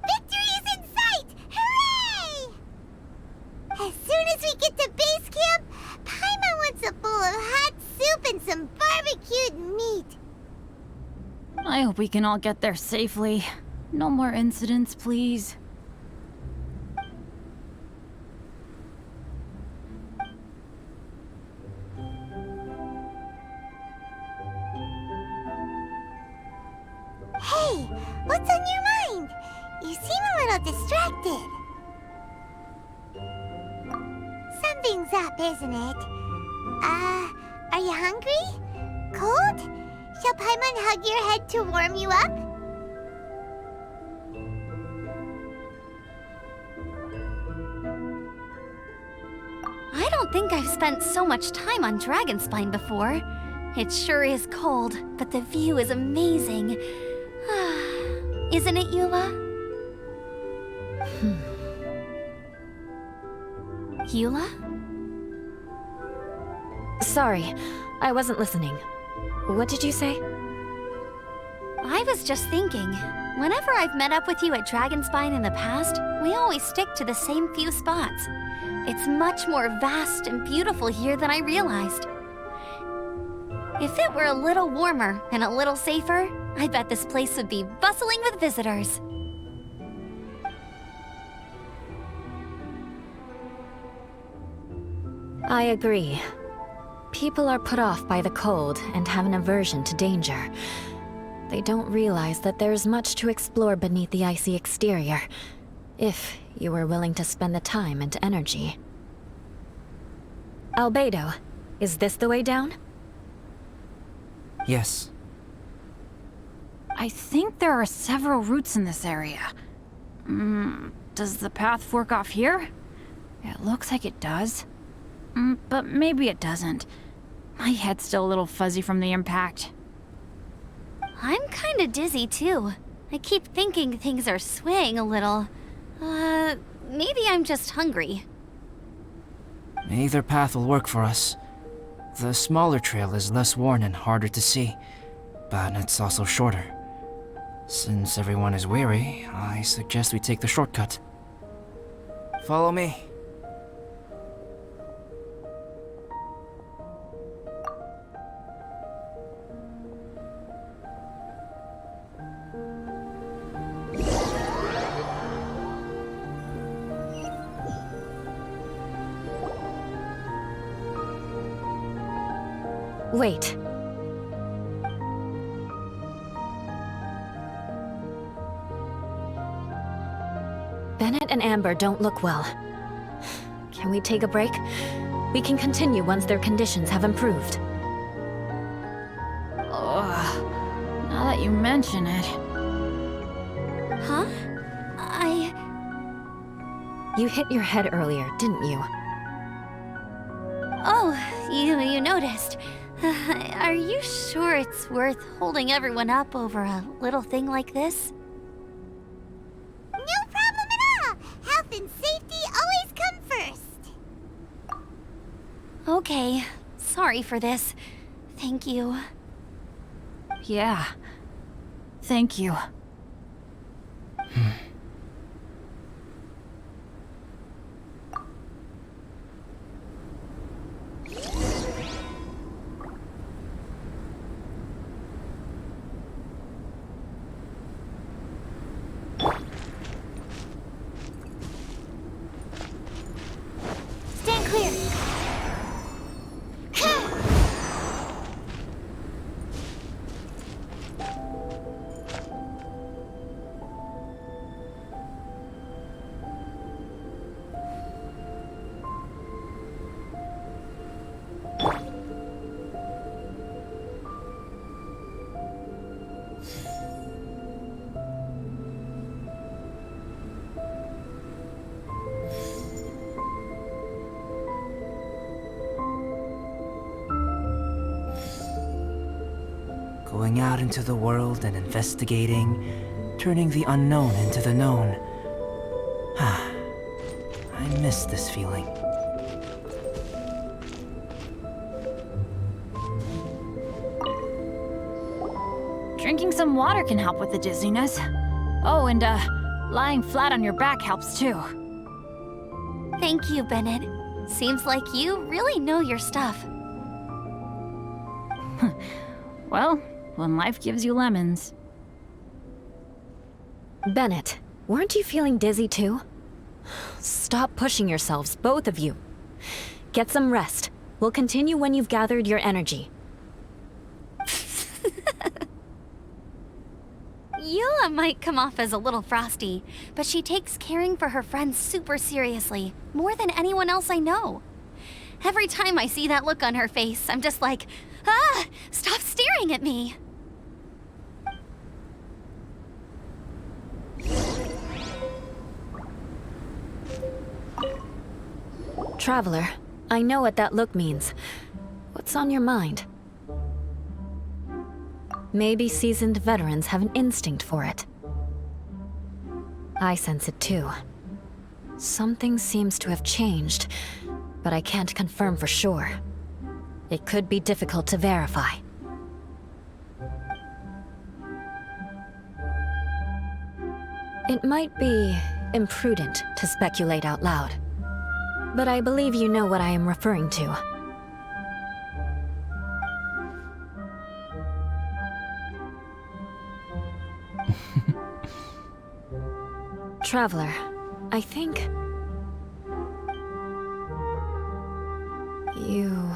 Victory is in sight! Hooray! As soon as we get to base camp, Paimon wants a bowl of hot soup and some barbecued meat. I hope we can all get there safely. No more incidents, please. What's on your mind? You seem a little distracted. Something's up, isn't it? Are you hungry? Cold? Shall Paimon hug your head to warm you up? I don't think I've spent so much time on Dragonspine before. It sure is cold, but the view is amazing. Isn't it, Eula? Eula? Sorry, I wasn't listening. What did you say? I was just thinking, whenever I've met up with you at Dragonspine in the past, we always stick to the same few spots. It's much more vast and beautiful here than I realized. If it were a little warmer and a little safer, I bet this place would be bustling with visitors. I agree. People are put off by the cold and have an aversion to danger. They don't realize that there's much to explore beneath the icy exterior, if you were willing to spend the time and energy. Albedo, is this the way down? Yes. I think there are several routes in this area. Does the path fork off here? It looks like it does. But maybe it doesn't. My head's still a little fuzzy from the impact. I'm kinda dizzy too. I keep thinking things are swaying a little. Maybe I'm just hungry. Either path will work for us. The smaller trail is less worn and harder to see, but it's also shorter. Since everyone is weary, I suggest we take the shortcut. Follow me. Wait. Bennett and Amber don't look well. Can we take a break? We can continue once their conditions have improved. Ugh. Now that you mention it. Huh? You hit your head earlier, didn't you? Oh, you noticed. Are you sure it's worth holding everyone up over a little thing like this? No problem at all! Health and safety always come first! Okay, sorry for this. Thank you. Yeah. Thank you. Stand clear! Going out into the world and investigating, turning the unknown into the known. I miss this feeling. Drinking some water can help with the dizziness. Oh, and lying flat on your back helps too. Thank you, Bennett. Seems like you really know your stuff. Well, when life gives you lemons. Bennett, weren't you feeling dizzy too? Stop pushing yourselves, both of you. Get some rest. We'll continue when you've gathered your energy. Eula might come off as a little frosty, but she takes caring for her friends super seriously, more than anyone else I know. Every time I see that look on her face, I'm just like, ah, stop staring at me. Traveler, I know what that look means. What's on your mind? Maybe seasoned veterans have an instinct for it. I sense it too. Something seems to have changed, but I can't confirm for sure. It could be difficult to verify. It might be imprudent to speculate out loud, but I believe you know what I am referring to. Traveler, I think... you...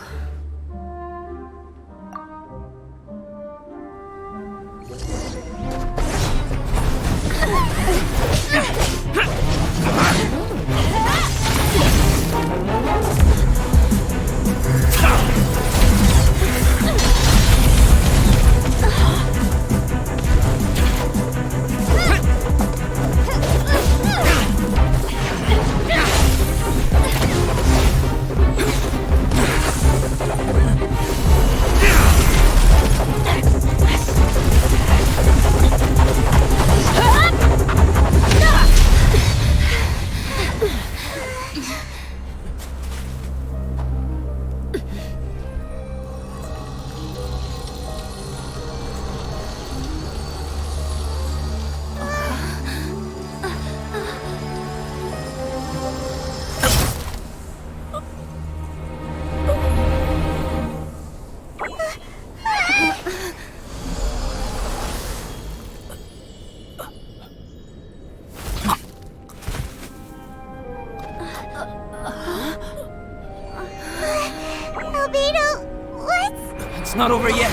It's not over yet.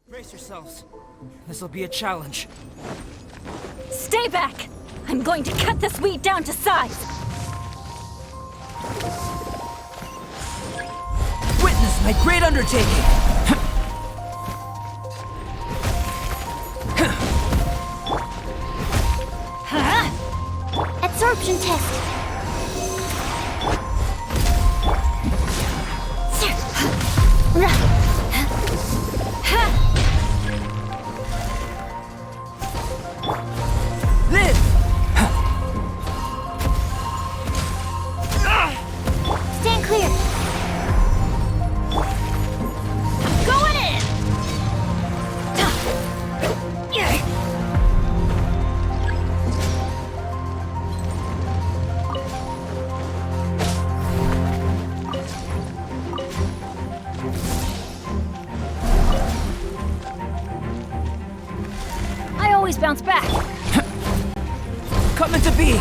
Brace yourselves. This'll be a challenge. Stay back! I'm going to cut this weed down to size! Witness my great undertaking! Absorption test. Live! Stand clear. Going in! I always bounce back. Coming to be!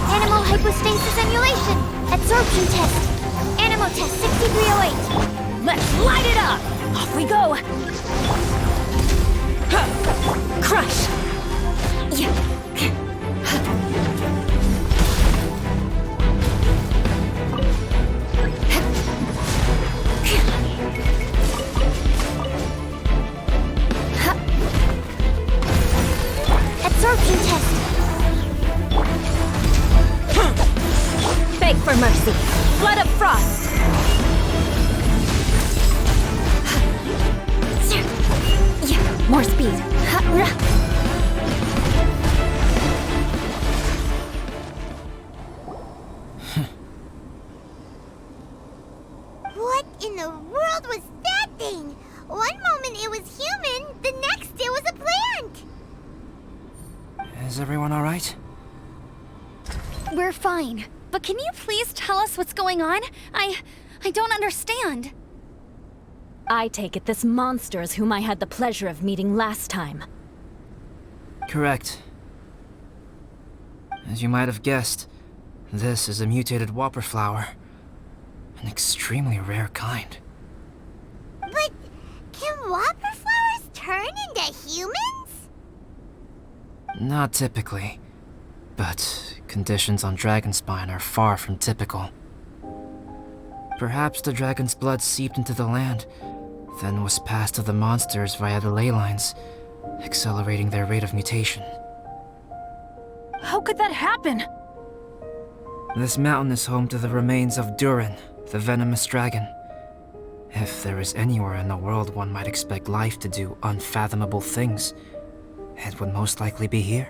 Animal hypostasis emulation. Absorption test. Animal test 6308. Let's light it up! Off we go! Crush! Absorption test. Beg for mercy! Flood of frost! More speed! What in the world was that thing? One moment it was human, the next it was a plant. Is everyone alright? We're fine. But can you please tell us what's going on? I don't understand. I take it this monster is whom I had the pleasure of meeting last time. Correct. As you might have guessed, this is a mutated whopper flower. An extremely rare kind. But can whopper flowers turn into humans? Not typically, but conditions on Dragonspine are far from typical. Perhaps the dragon's blood seeped into the land, then was passed to the monsters via the ley lines, accelerating their rate of mutation. How could that happen? This mountain is home to the remains of Durin, the venomous dragon. If there is anywhere in the world one might expect life to do unfathomable things, it would most likely be here.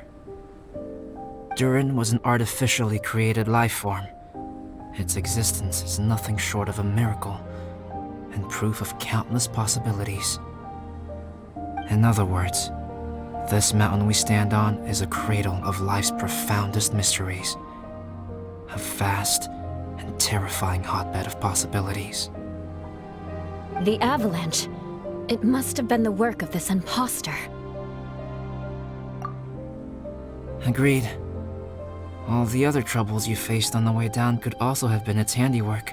Durin was an artificially created life form. Its existence is nothing short of a miracle, and proof of countless possibilities. In other words, this mountain we stand on is a cradle of life's profoundest mysteries. A vast and terrifying hotbed of possibilities. The avalanche. It must have been the work of this imposter. Agreed. All the other troubles you faced on the way down could also have been its handiwork.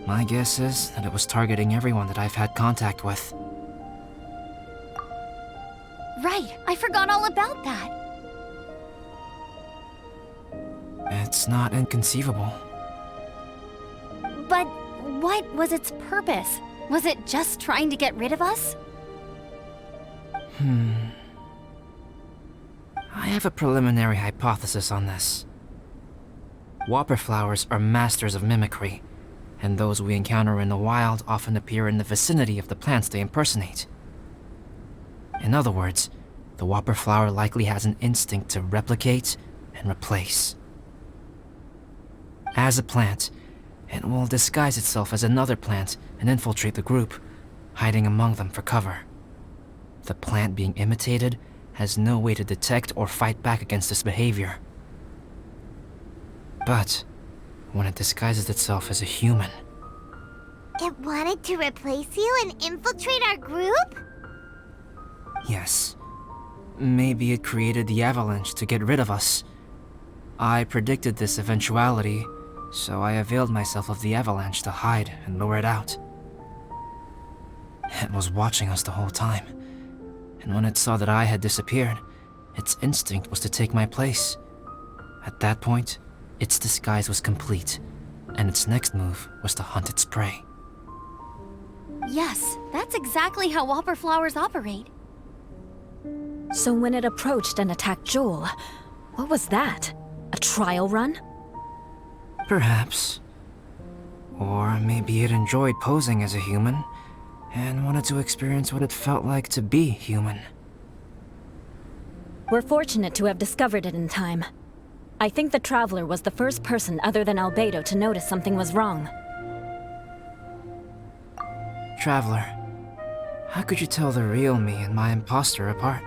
My guess is that it was targeting everyone that I've had contact with. Right, I forgot all about that. It's not inconceivable. But what was its purpose? Was it just trying to get rid of us? I have a preliminary hypothesis on this. Whopper flowers are masters of mimicry, and those we encounter in the wild often appear in the vicinity of the plants they impersonate. In other words, the whopper flower likely has an instinct to replicate and replace. As a plant, it will disguise itself as another plant and infiltrate the group, hiding among them for cover. The plant being imitated has no way to detect or fight back against this behavior. But when it disguises itself as a human, It wanted to replace you and infiltrate our group? yes, maybe it created the avalanche to get rid of us. I predicted this eventuality, so I availed myself of the avalanche to hide and lure it out. It was watching us the whole time, and when it saw that I had disappeared, its instinct was to take my place. At that point, its disguise was complete, and its next move was to hunt its prey. Yes, that's exactly how whopper flowers operate. So when it approached and attacked Joel, what was that? A trial run? Perhaps. Or maybe it enjoyed posing as a human, and wanted to experience what it felt like to be human. We're fortunate to have discovered it in time. I think the Traveler was the first person other than Albedo to notice something was wrong. Traveler, how could you tell the real me and my imposter apart?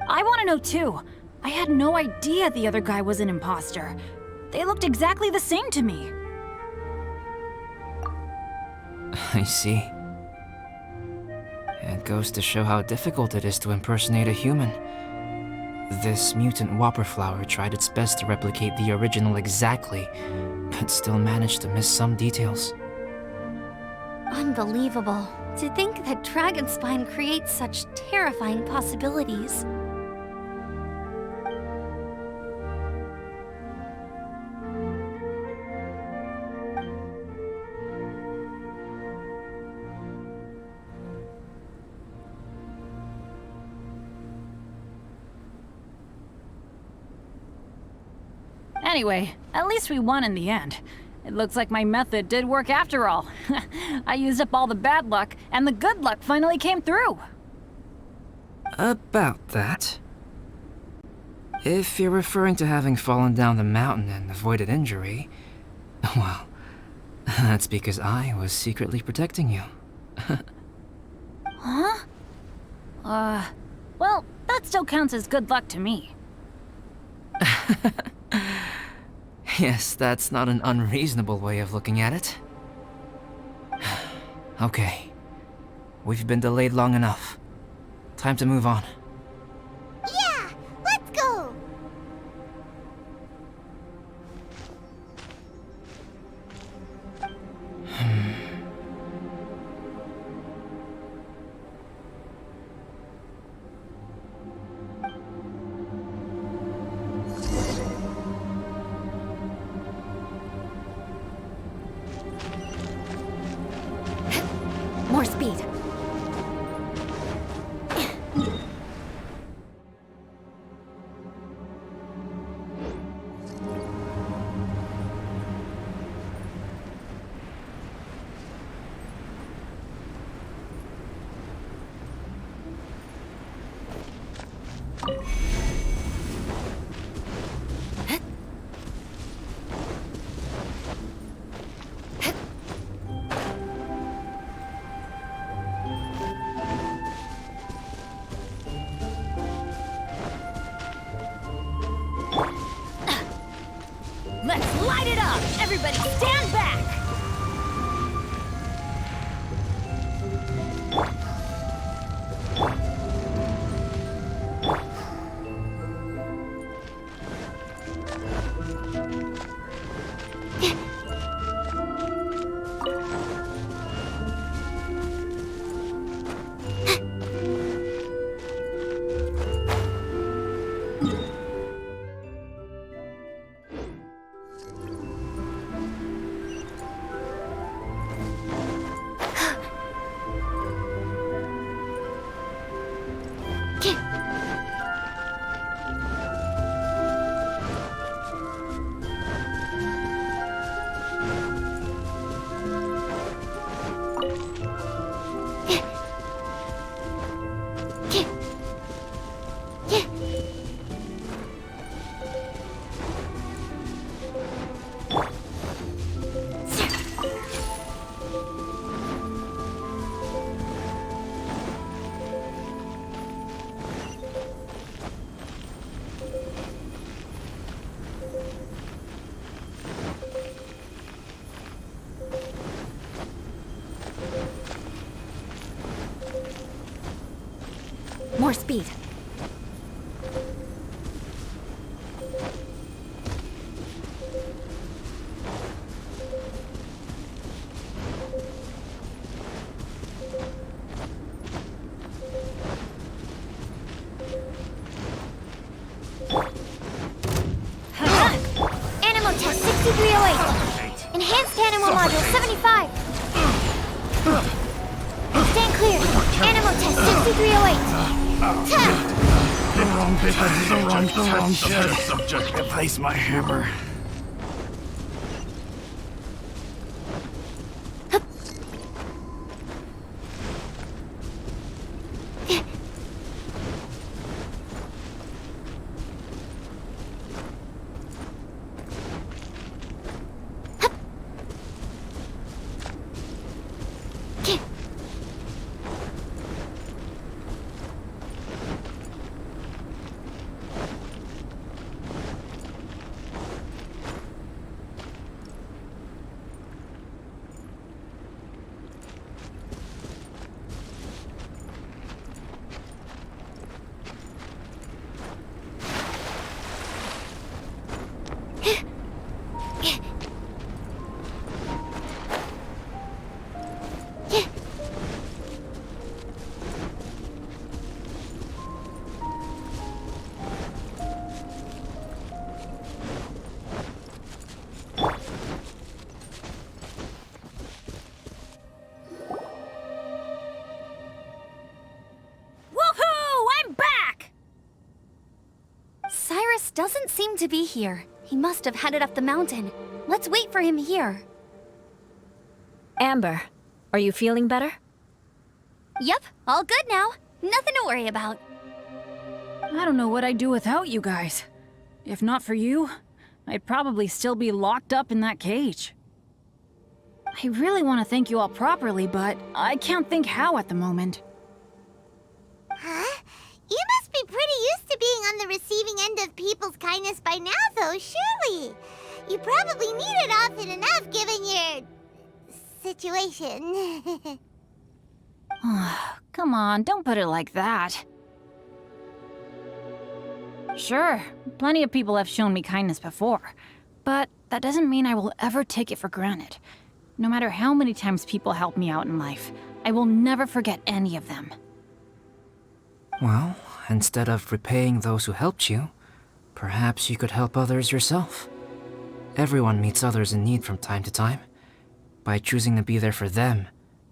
I want to know too. I had no idea the other guy was an imposter. They looked exactly the same to me. I see. It goes to show how difficult it is to impersonate a human. This mutant whopper flower tried its best to replicate the original exactly, but still managed to miss some details. Unbelievable. To think that Dragonspine creates such terrifying possibilities. Anyway, at least we won in the end. It looks like my method did work after all. I used up all the bad luck, and the good luck finally came through. About that. If you're referring to having fallen down the mountain and avoided injury, well, that's because I was secretly protecting you. Huh? Well, that still counts as good luck to me. Yes, that's not an unreasonable way of looking at it. Okay. We've been delayed long enough. Time to move on. Light it up! Everybody stand back! More speed. Animal test 6308. Enhanced animal module 75. Stand clear. Animal test 6308. The wrong subject. Replace my hammer. Doesn't seem to be here. He must have headed up the mountain. Let's wait for him here. Amber, are you feeling better? Yep, all good now. Nothing to worry about. I don't know what I'd do without you guys. If not for you, I'd probably still be locked up in that cage. I really want to thank you all properly, but I can't think how at the moment. Huh? You must be pretty used to being on the receiving end of people's kindness by now, though, surely. You probably need it often enough, given your situation. Come on, don't put it like that. Sure, plenty of people have shown me kindness before, but that doesn't mean I will ever take it for granted. No matter how many times people help me out in life, I will never forget any of them. Well, instead of repaying those who helped you, perhaps you could help others yourself. Everyone meets others in need from time to time. By choosing to be there for them,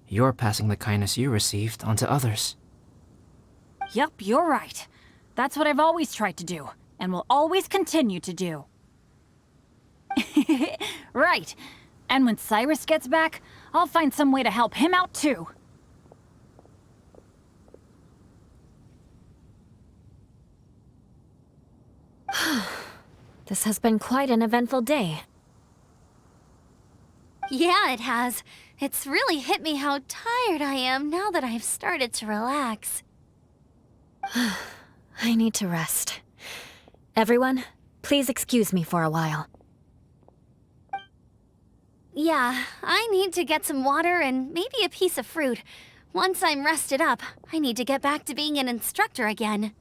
you're passing the kindness you received on to others. Yup, you're right. That's what I've always tried to do, and will always continue to do. Right. And when Cyrus gets back, I'll find some way to help him out too. This has been quite an eventful day. Yeah, it has. It's really hit me how tired I am now that I've started to relax. I need to rest. Everyone, please excuse me for a while. Yeah, I need to get some water and maybe a piece of fruit. Once I'm rested up, I need to get back to being an instructor again.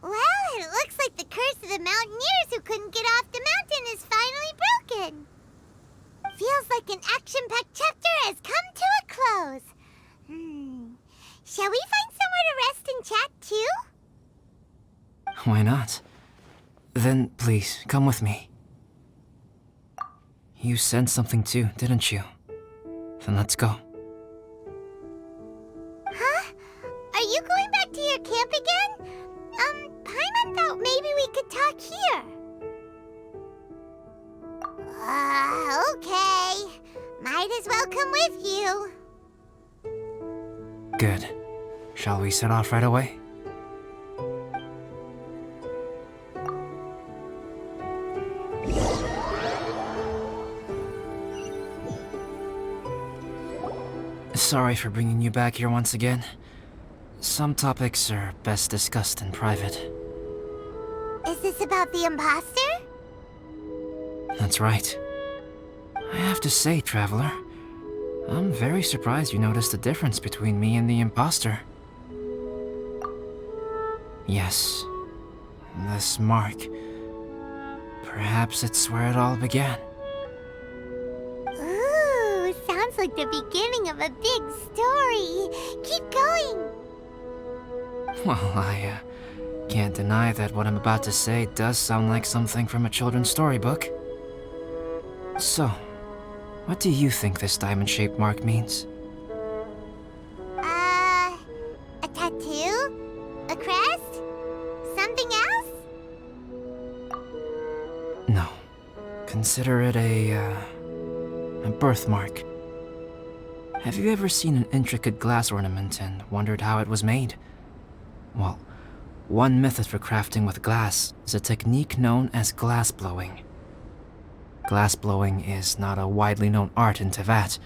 Well, it looks like the curse of the mountaineers who couldn't get off the mountain is finally broken. Feels like an action-packed chapter has come to a close. Shall we find somewhere to rest and chat too? Why not? Then please, come with me. You sensed something too, didn't you? Then let's go. Huh? Are you going back to your camp again? Paimon thought maybe we could talk here. Okay. Might as well come with you. Good. Shall we set off right away? Sorry for bringing you back here once again. Some topics are best discussed in private. Is this about the imposter? That's right. I have to say, Traveler, I'm very surprised you noticed the difference between me and the imposter. Yes, this mark. Perhaps it's where it all began. Ooh, sounds like the beginning of a big story. Keep going. Well, I can't deny that what I'm about to say does sound like something from a children's storybook. So, what do you think this diamond-shaped mark means? A tattoo? A crest? Something else? No. Consider it a birthmark. Have you ever seen an intricate glass ornament and wondered how it was made? Well, one method for crafting with glass is a technique known as glass blowing. Glass blowing is not a widely known art in Teyvat.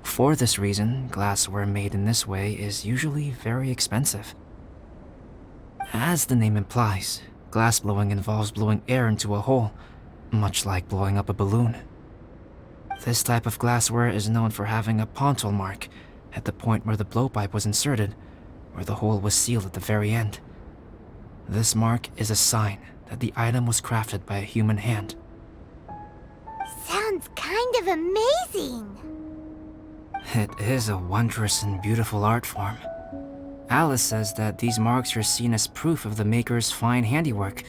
For this reason, glassware made in this way is usually very expensive. As the name implies, glass blowing involves blowing air into a hole, much like blowing up a balloon. This type of glassware is known for having a pontal mark at the point where the blowpipe was inserted, where the hole was sealed at the very end. This mark is a sign that the item was crafted by a human hand. Sounds kind of amazing. It is a wondrous and beautiful art form. Alice says that these marks are seen as proof of the maker's fine handiwork,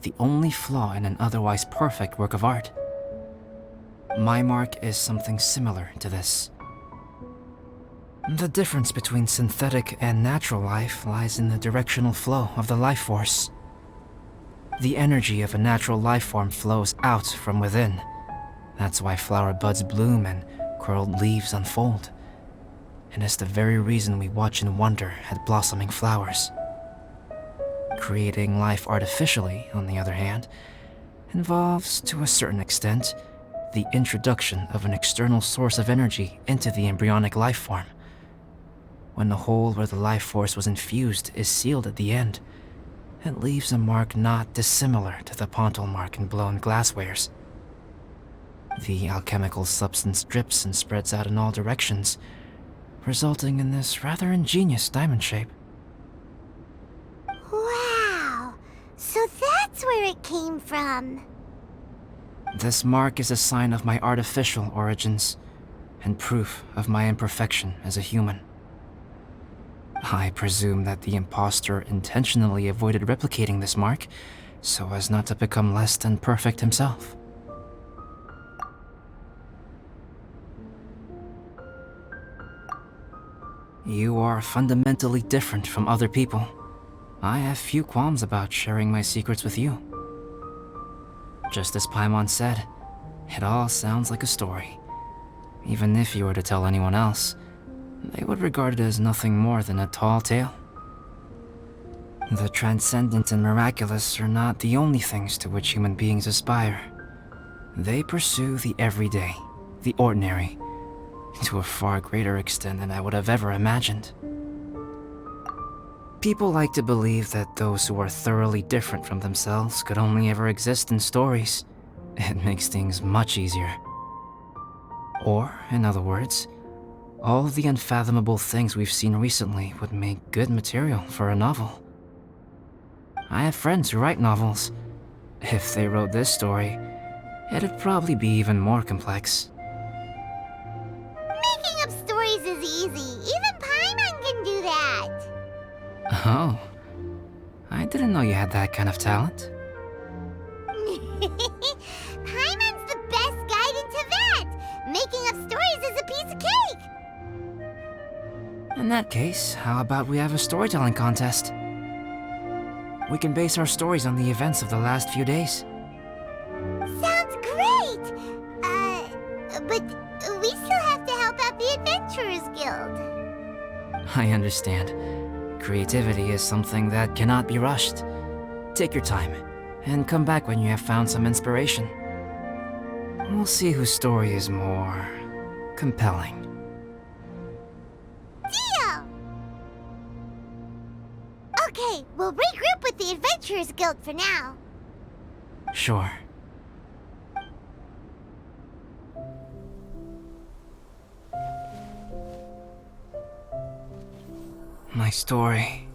the only flaw in an otherwise perfect work of art. My mark is something similar to this. The difference between synthetic and natural life lies in the directional flow of the life force. The energy of a natural life form flows out from within. That's why flower buds bloom and curled leaves unfold. And it's the very reason we watch and wonder at blossoming flowers. Creating life artificially, on the other hand, involves, to a certain extent, the introduction of an external source of energy into the embryonic life form. When the hole where the life force was infused is sealed at the end, it leaves a mark not dissimilar to the pontal mark in blown glasswares. The alchemical substance drips and spreads out in all directions, resulting in this rather ingenious diamond shape. Wow, so that's where it came from. This mark is a sign of my artificial origins, and proof of my imperfection as a human. I presume that the imposter intentionally avoided replicating this mark, so as not to become less than perfect himself. You are fundamentally different from other people. I have few qualms about sharing my secrets with you. Just as Paimon said, it all sounds like a story. Even if you were to tell anyone else, they would regard it as nothing more than a tall tale. The transcendent and miraculous are not the only things to which human beings aspire. They pursue the everyday, the ordinary, to a far greater extent than I would have ever imagined. People like to believe that those who are thoroughly different from themselves could only ever exist in stories, It makes things much easier. Or, in other words, all the unfathomable things we've seen recently would make good material for a novel. I have friends who write novels. If they wrote this story, it'd probably be even more complex. Making up stories is easy. Even Paimon can do that. Oh, I didn't know you had that kind of talent. Paimon's the best guide into that. Making up stories is a piece of cake. In that case, how about we have a storytelling contest? We can base our stories on the events of the last few days. Sounds great. But we still have to help out the Adventurers Guild. I understand. Creativity is something that cannot be rushed. Take your time, and come back when you have found some inspiration. We'll see whose story is more compelling. Deal! Okay, we'll regroup with the Adventurers Guild for now. Sure. My story.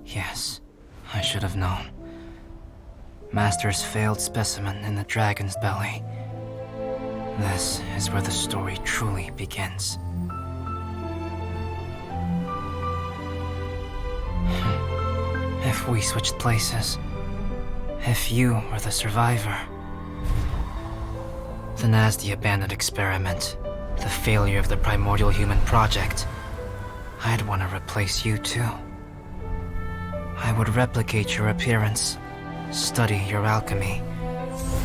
Yes, I should have known. Master's failed specimen in the dragon's belly. This is where the story truly begins. If we switched places, if you were the survivor, then as the abandoned experiment, the failure of the primordial human project, I'd want to replace you too. I would replicate your appearance, study your alchemy,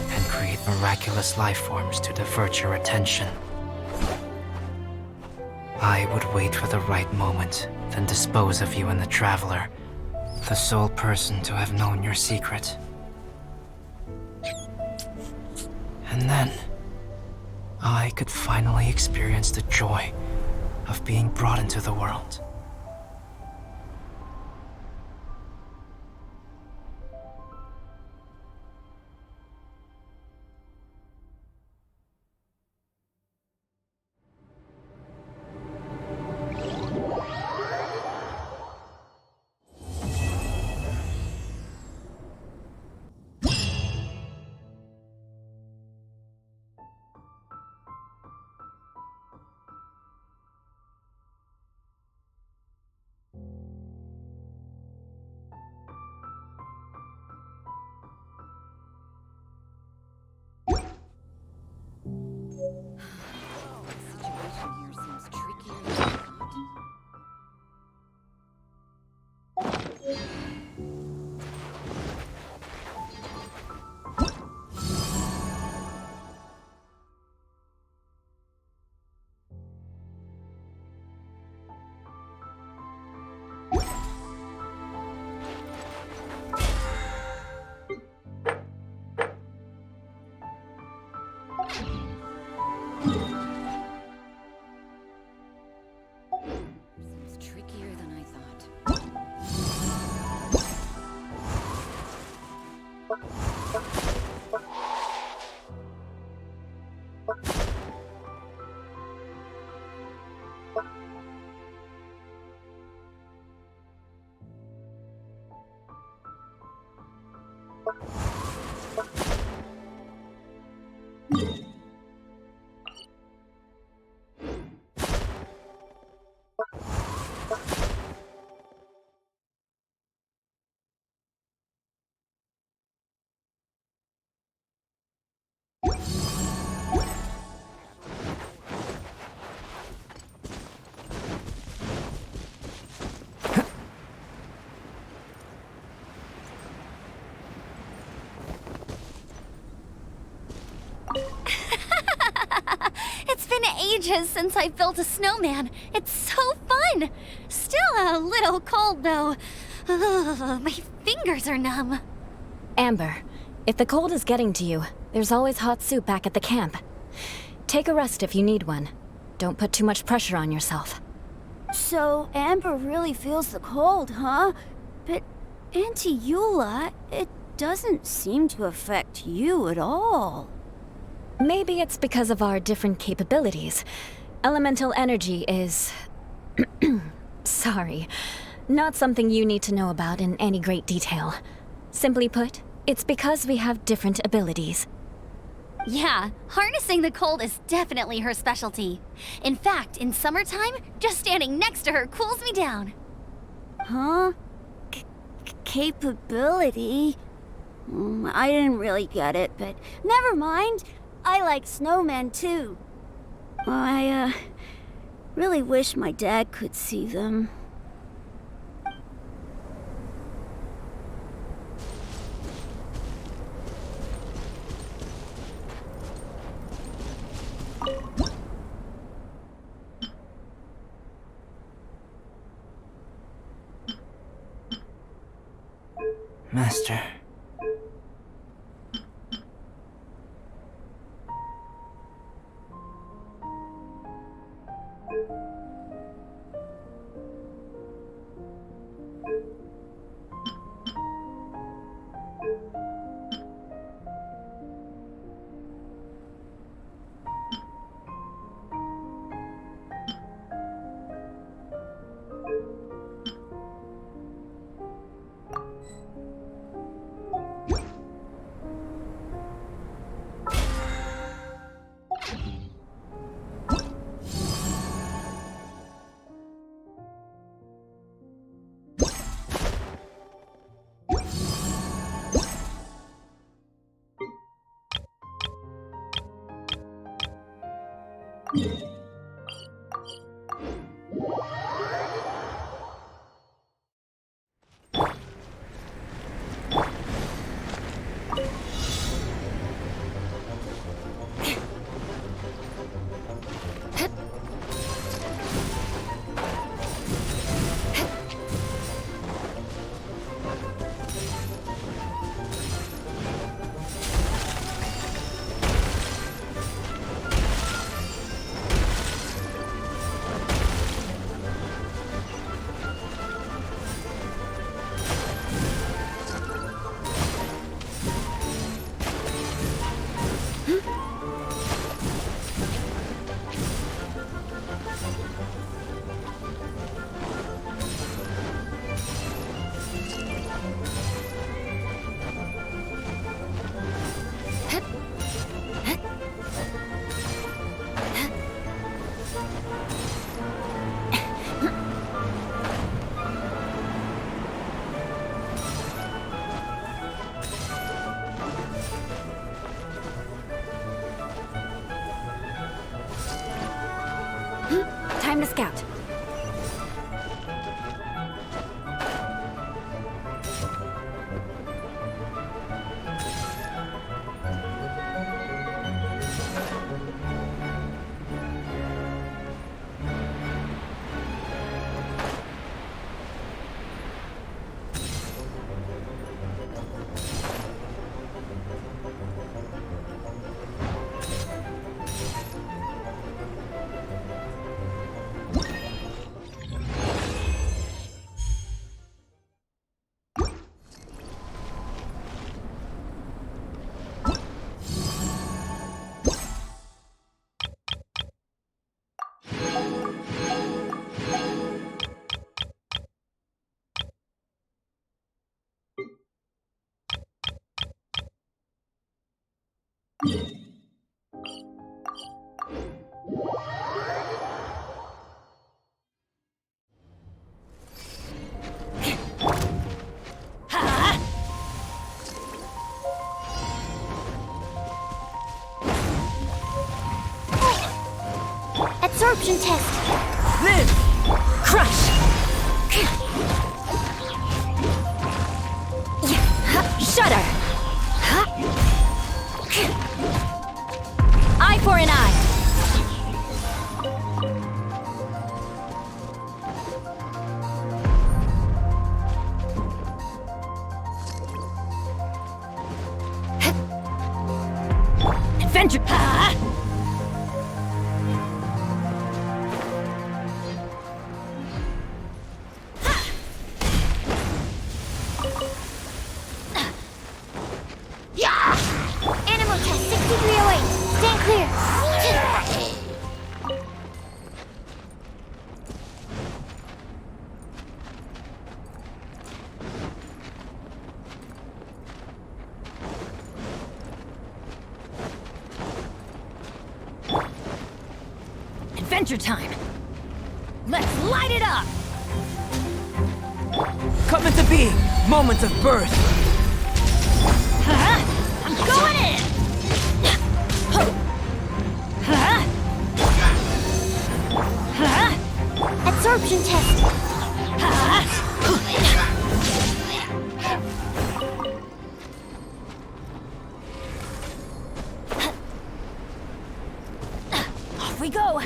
and create miraculous life forms to divert your attention. I would wait for the right moment, then dispose of you and the Traveler, the sole person to have known your secret. And then, I could finally experience the joy of being brought into the world. It's been ages since I built a snowman. It's so fun. Still a little cold, though. Ugh, my fingers are numb. Amber, if the cold is getting to you, there's always hot soup back at the camp. Take a rest if you need one. Don't put too much pressure on yourself. So, Amber really feels the cold, huh? But, Auntie Eula, it doesn't seem to affect you at all. Maybe it's because of our different capabilities. Elemental energy is... sorry. Not something you need to know about in any great detail. Simply put, it's because we have different abilities. Yeah, harnessing the cold is definitely her specialty. In fact, in summertime, just standing next to her cools me down. Huh? Capability? I didn't really get it, but never mind. I like snowmen too. I really wish my dad could see them. Master. Time to scout. Absorption test. Live! Crush! Shudder! Eye for an eye! Adventure! Animal test 6308. Stand Adventure time! Let's light it up! Come into being! Moments of birth! I'm going in! Absorption test. Off we go!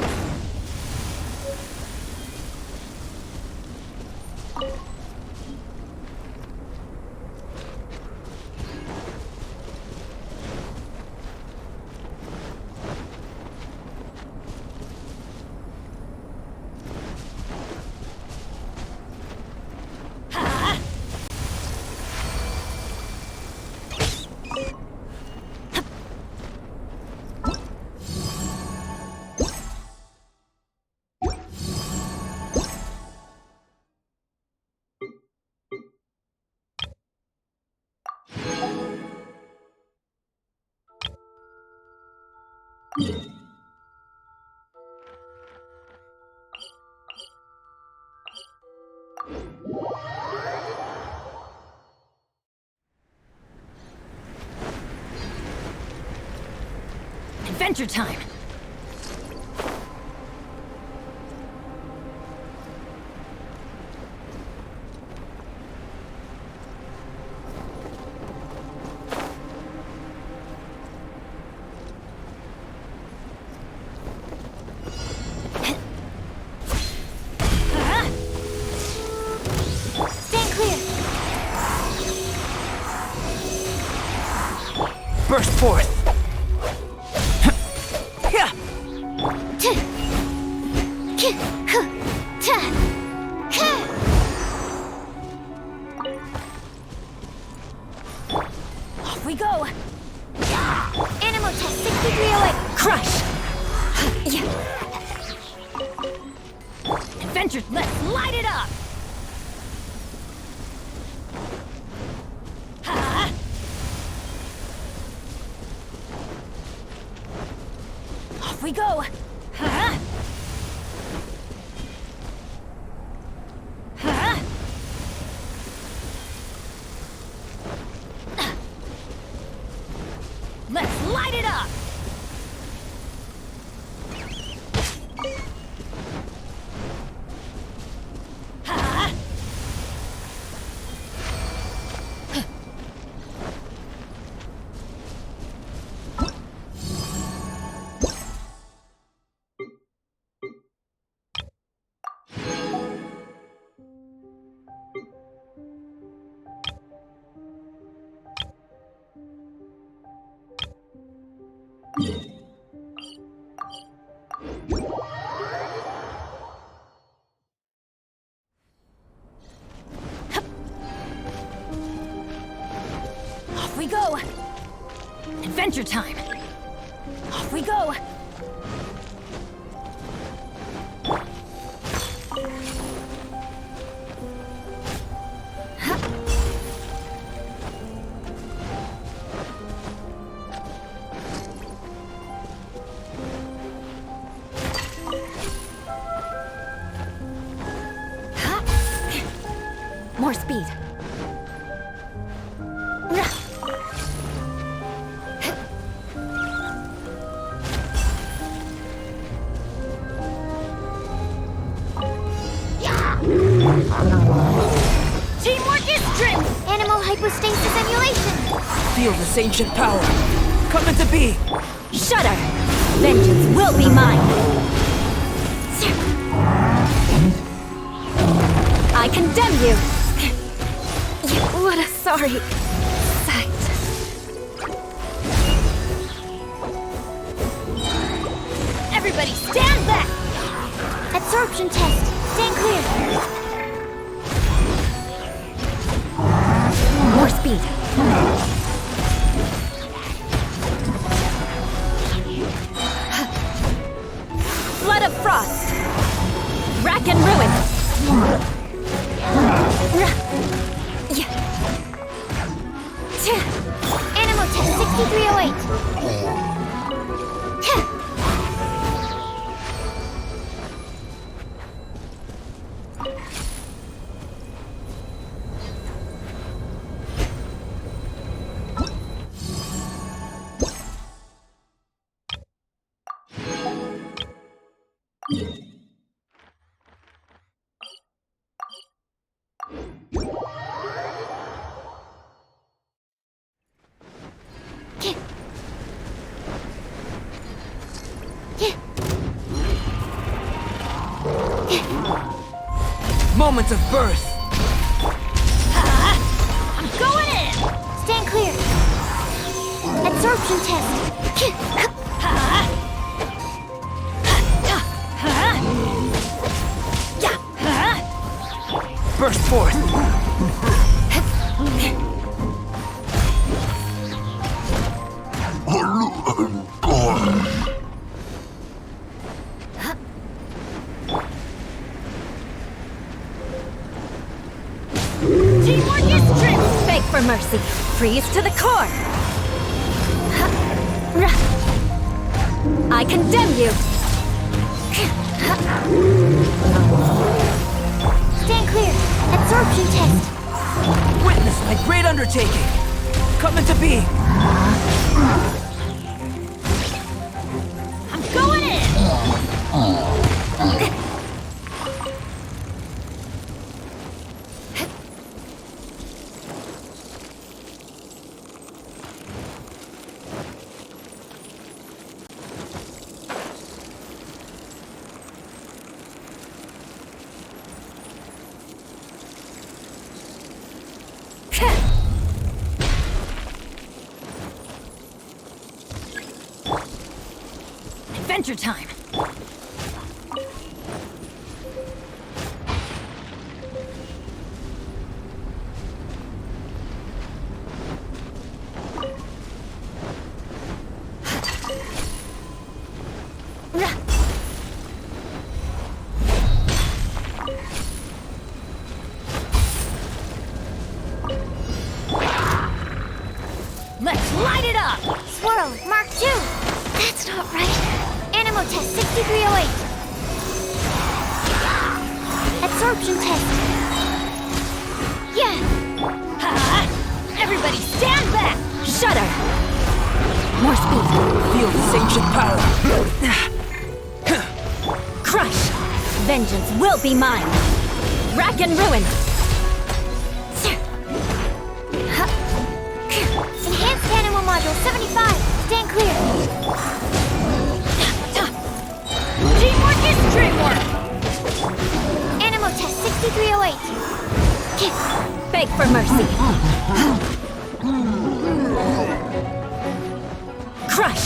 Adventure time! Stand clear. Burst forth! Off we go! Animal test 6308. Crush! Adventure, let's light it up! Off we go! Let's light it up! Off we go! Adventure time! Off we go! More speed. Teamwork is strength. Animal hypostasis emulation. Feel this ancient power! Come into being! Shudder! Vengeance will be mine! I condemn you! What a sorry sight. Everybody stand back! Absorption test. Stand clear. More speed. Flood of frost. Rack and ruin. Animal test 6308. Moments of birth. I'm going in! Stand clear. Absorption test. Burst forth. Teamwork is strength! Beg for mercy. Freeze to the core. I condemn you. Stand clear. Absorption test. Witness my great undertaking. Come into being. I'm going in! Adventure time! Let's light it up! Swirl, Mark 2. That's not right. Animal test 6308. Absorption test. Yeah. Ha! Everybody stand back! Shudder! More speed. Feel this ancient power. Crush! Vengeance will be mine! Rack and ruin! Enhanced animal module 75. Stand clear. Teamwork is dreamwork! Animal test 6308. Beg for mercy! Crush!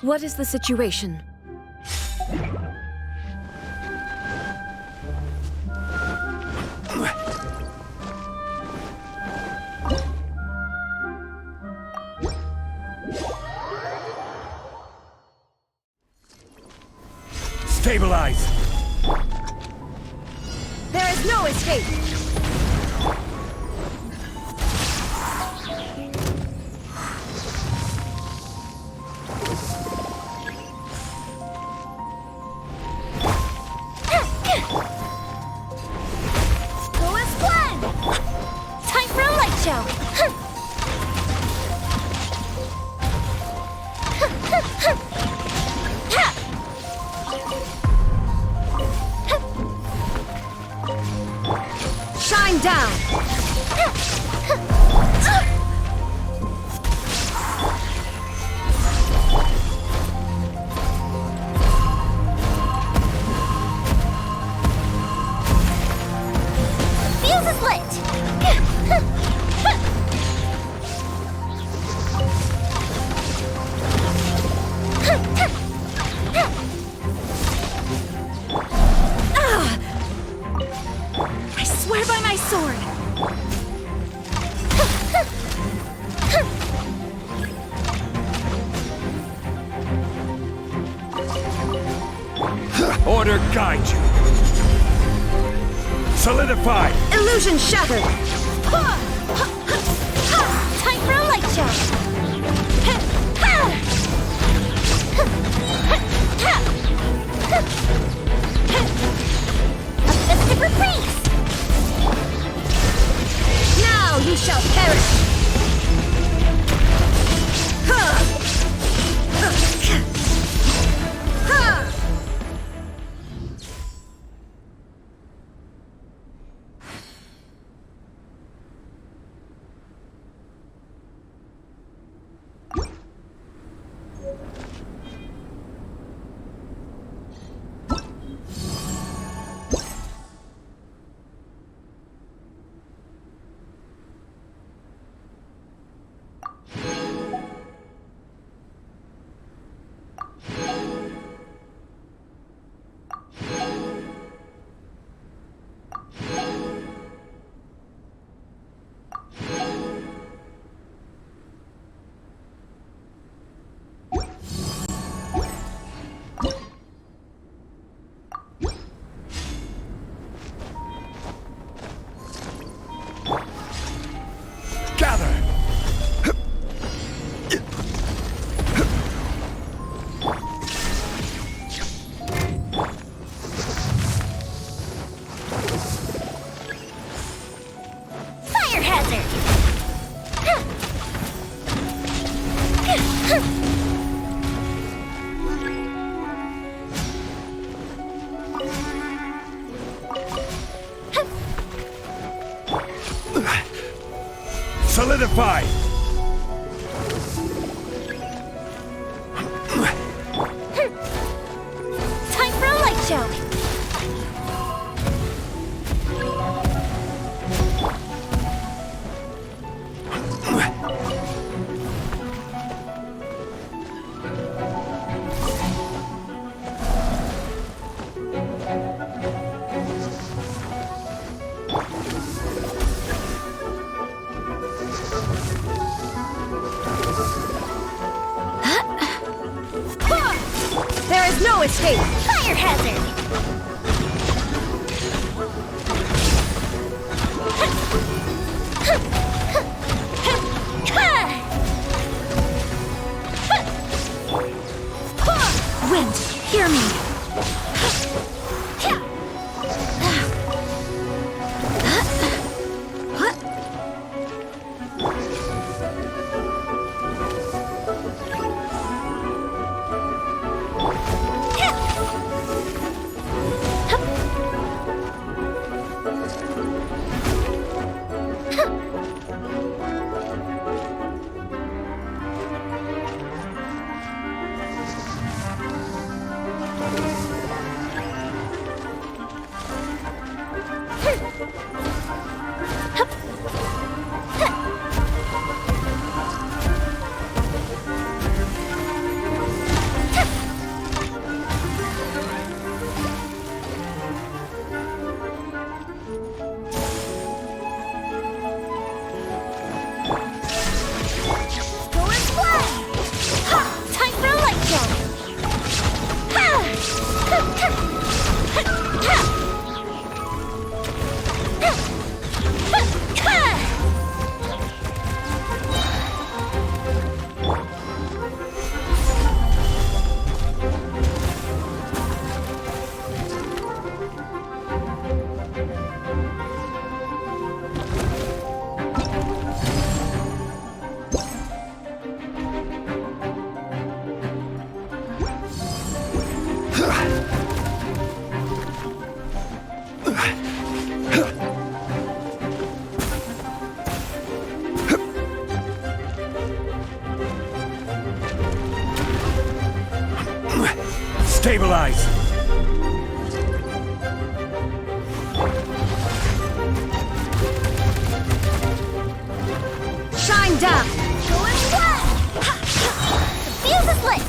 What is the situation? Stabilize! There is no escape! Go as planned. Time for a light show. Shine down! Swear by my sword! Order guide you. Solidify. Illusion shattered! Time for a light show! A festive reprise! Now you shall perish! Solidify! Time for a light show! There is no escape! Fire hazard! Wind, hear me! Stabilize! Shine down! Going flat! The fuse is lit!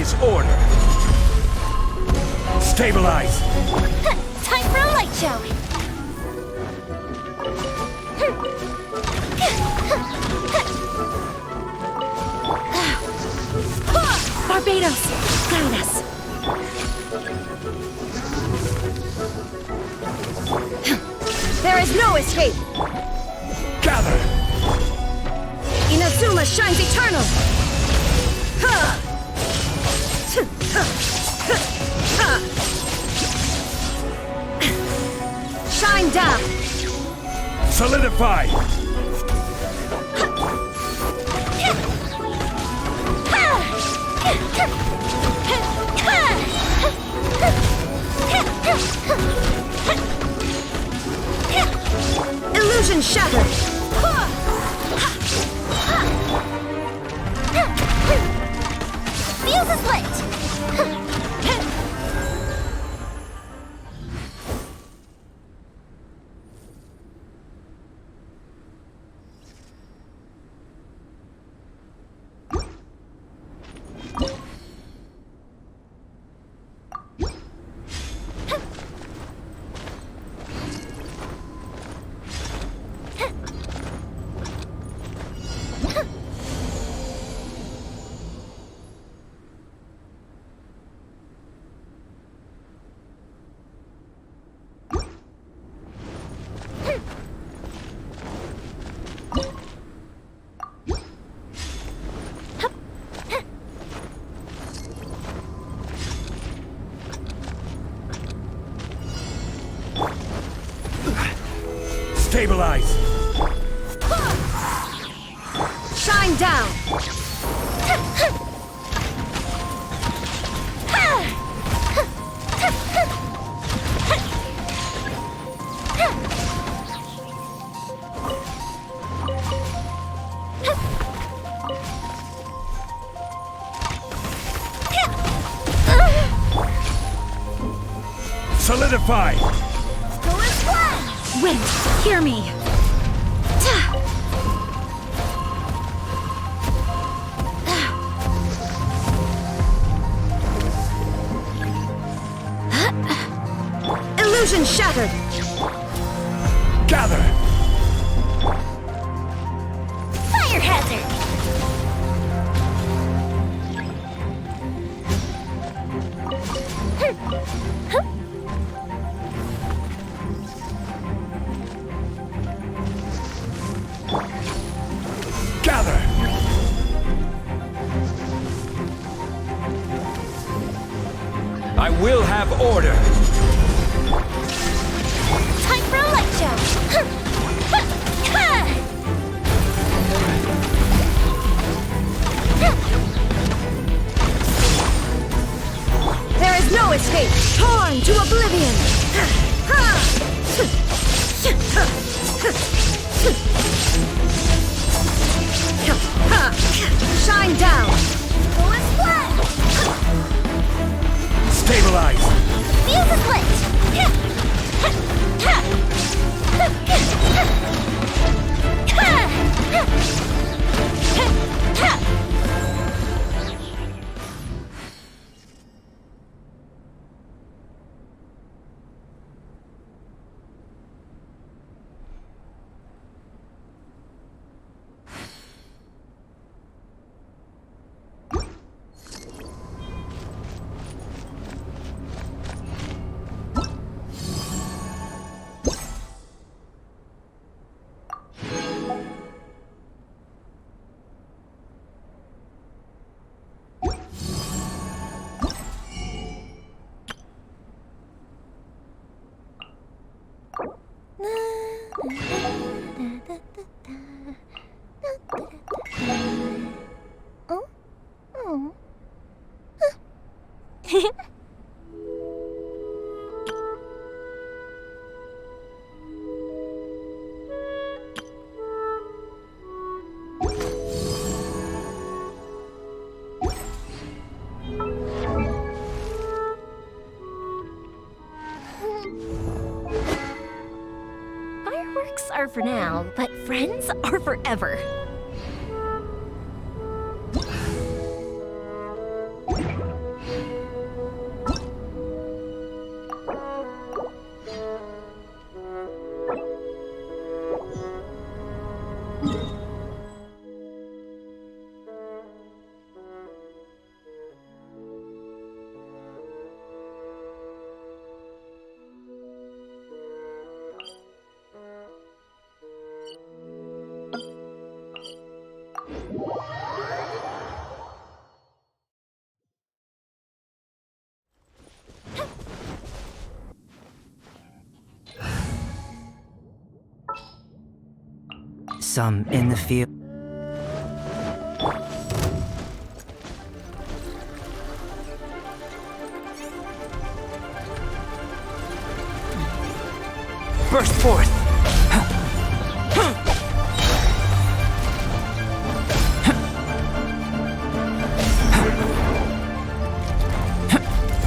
is order. Stabilize. Time for a light show! Barbados, guide us. There is no escape. Gather. Inazuma shines eternal. Shine down. Solidify. Illusion shattered. Fuse is lit! Stabilize. Shine down. Solidify. Wind, hear me. Illusion shattered. Gather. Fire hazard! Gather. I will have order. Time for a light show! There is no escape. Torn to oblivion. Shine down. Stabilize. Fuse is lit! Fireworks are for now, but friends are forever. some in the field. Burst forth!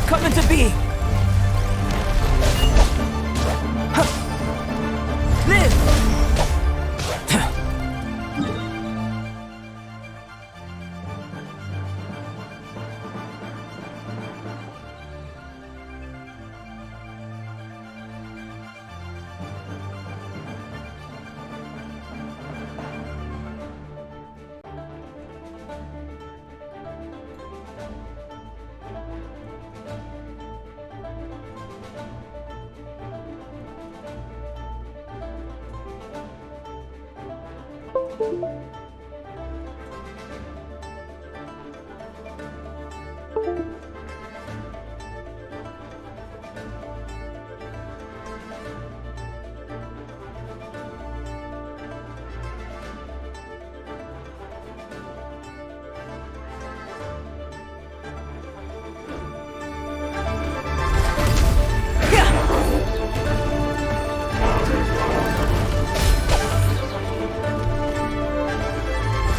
Come into being! Live!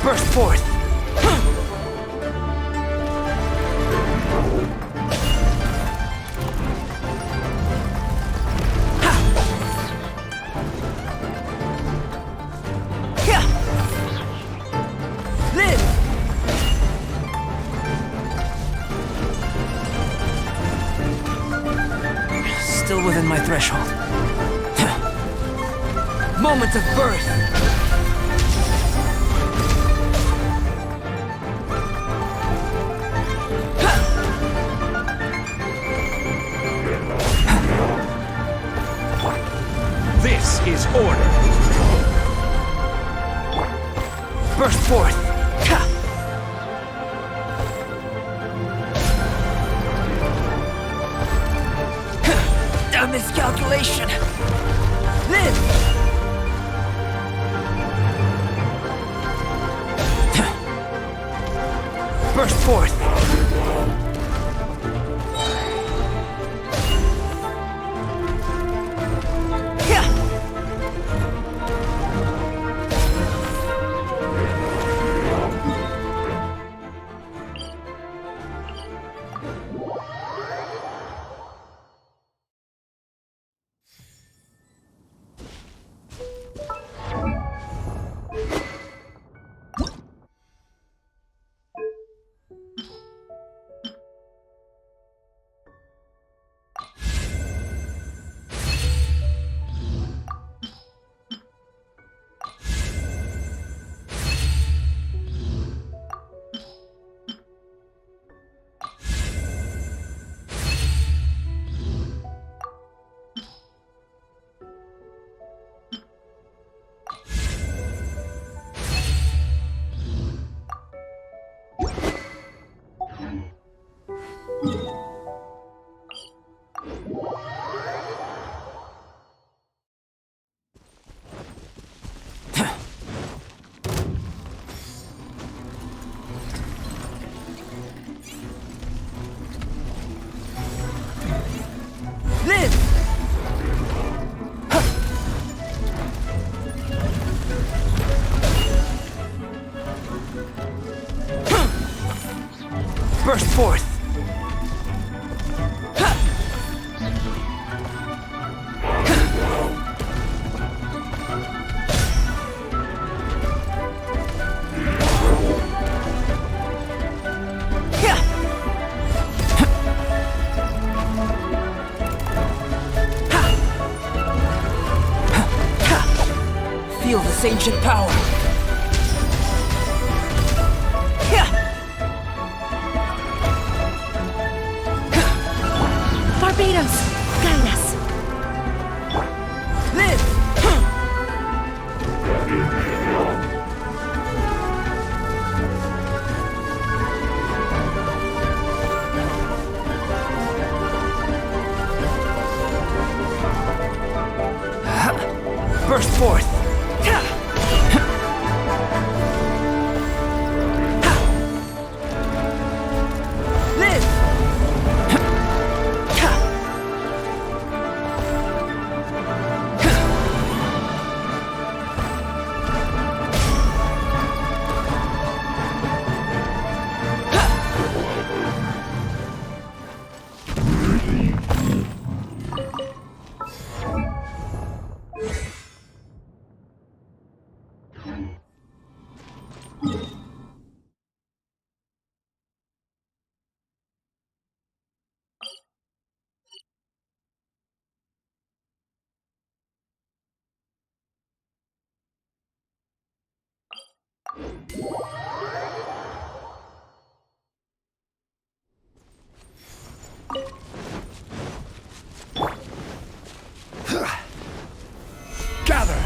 Burst forth! Live! Still within my threshold. Moment of birth! This is order. Burst forth! Ha! A miscalculation! Live! Burst forth! Burst forth! Feel this ancient power! Barbados, guide us. Live! Burst forth! Gather!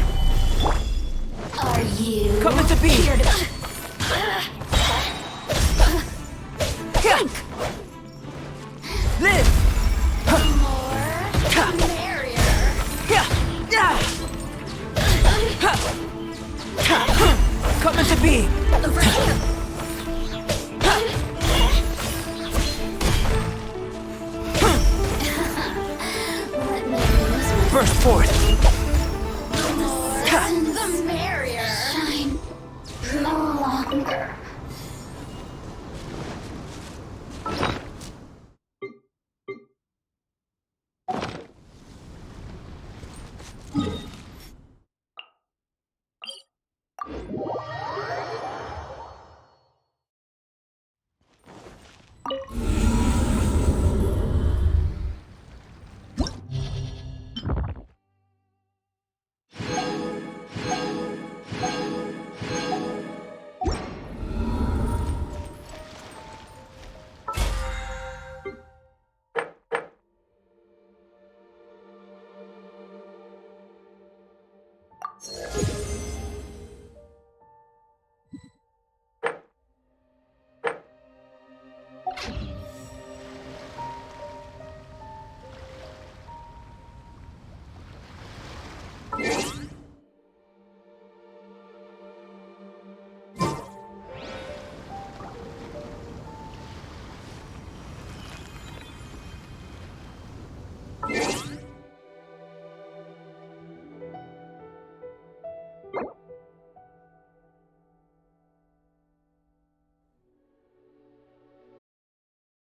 Are you coming to be? Live! Coming to be! Burst forth!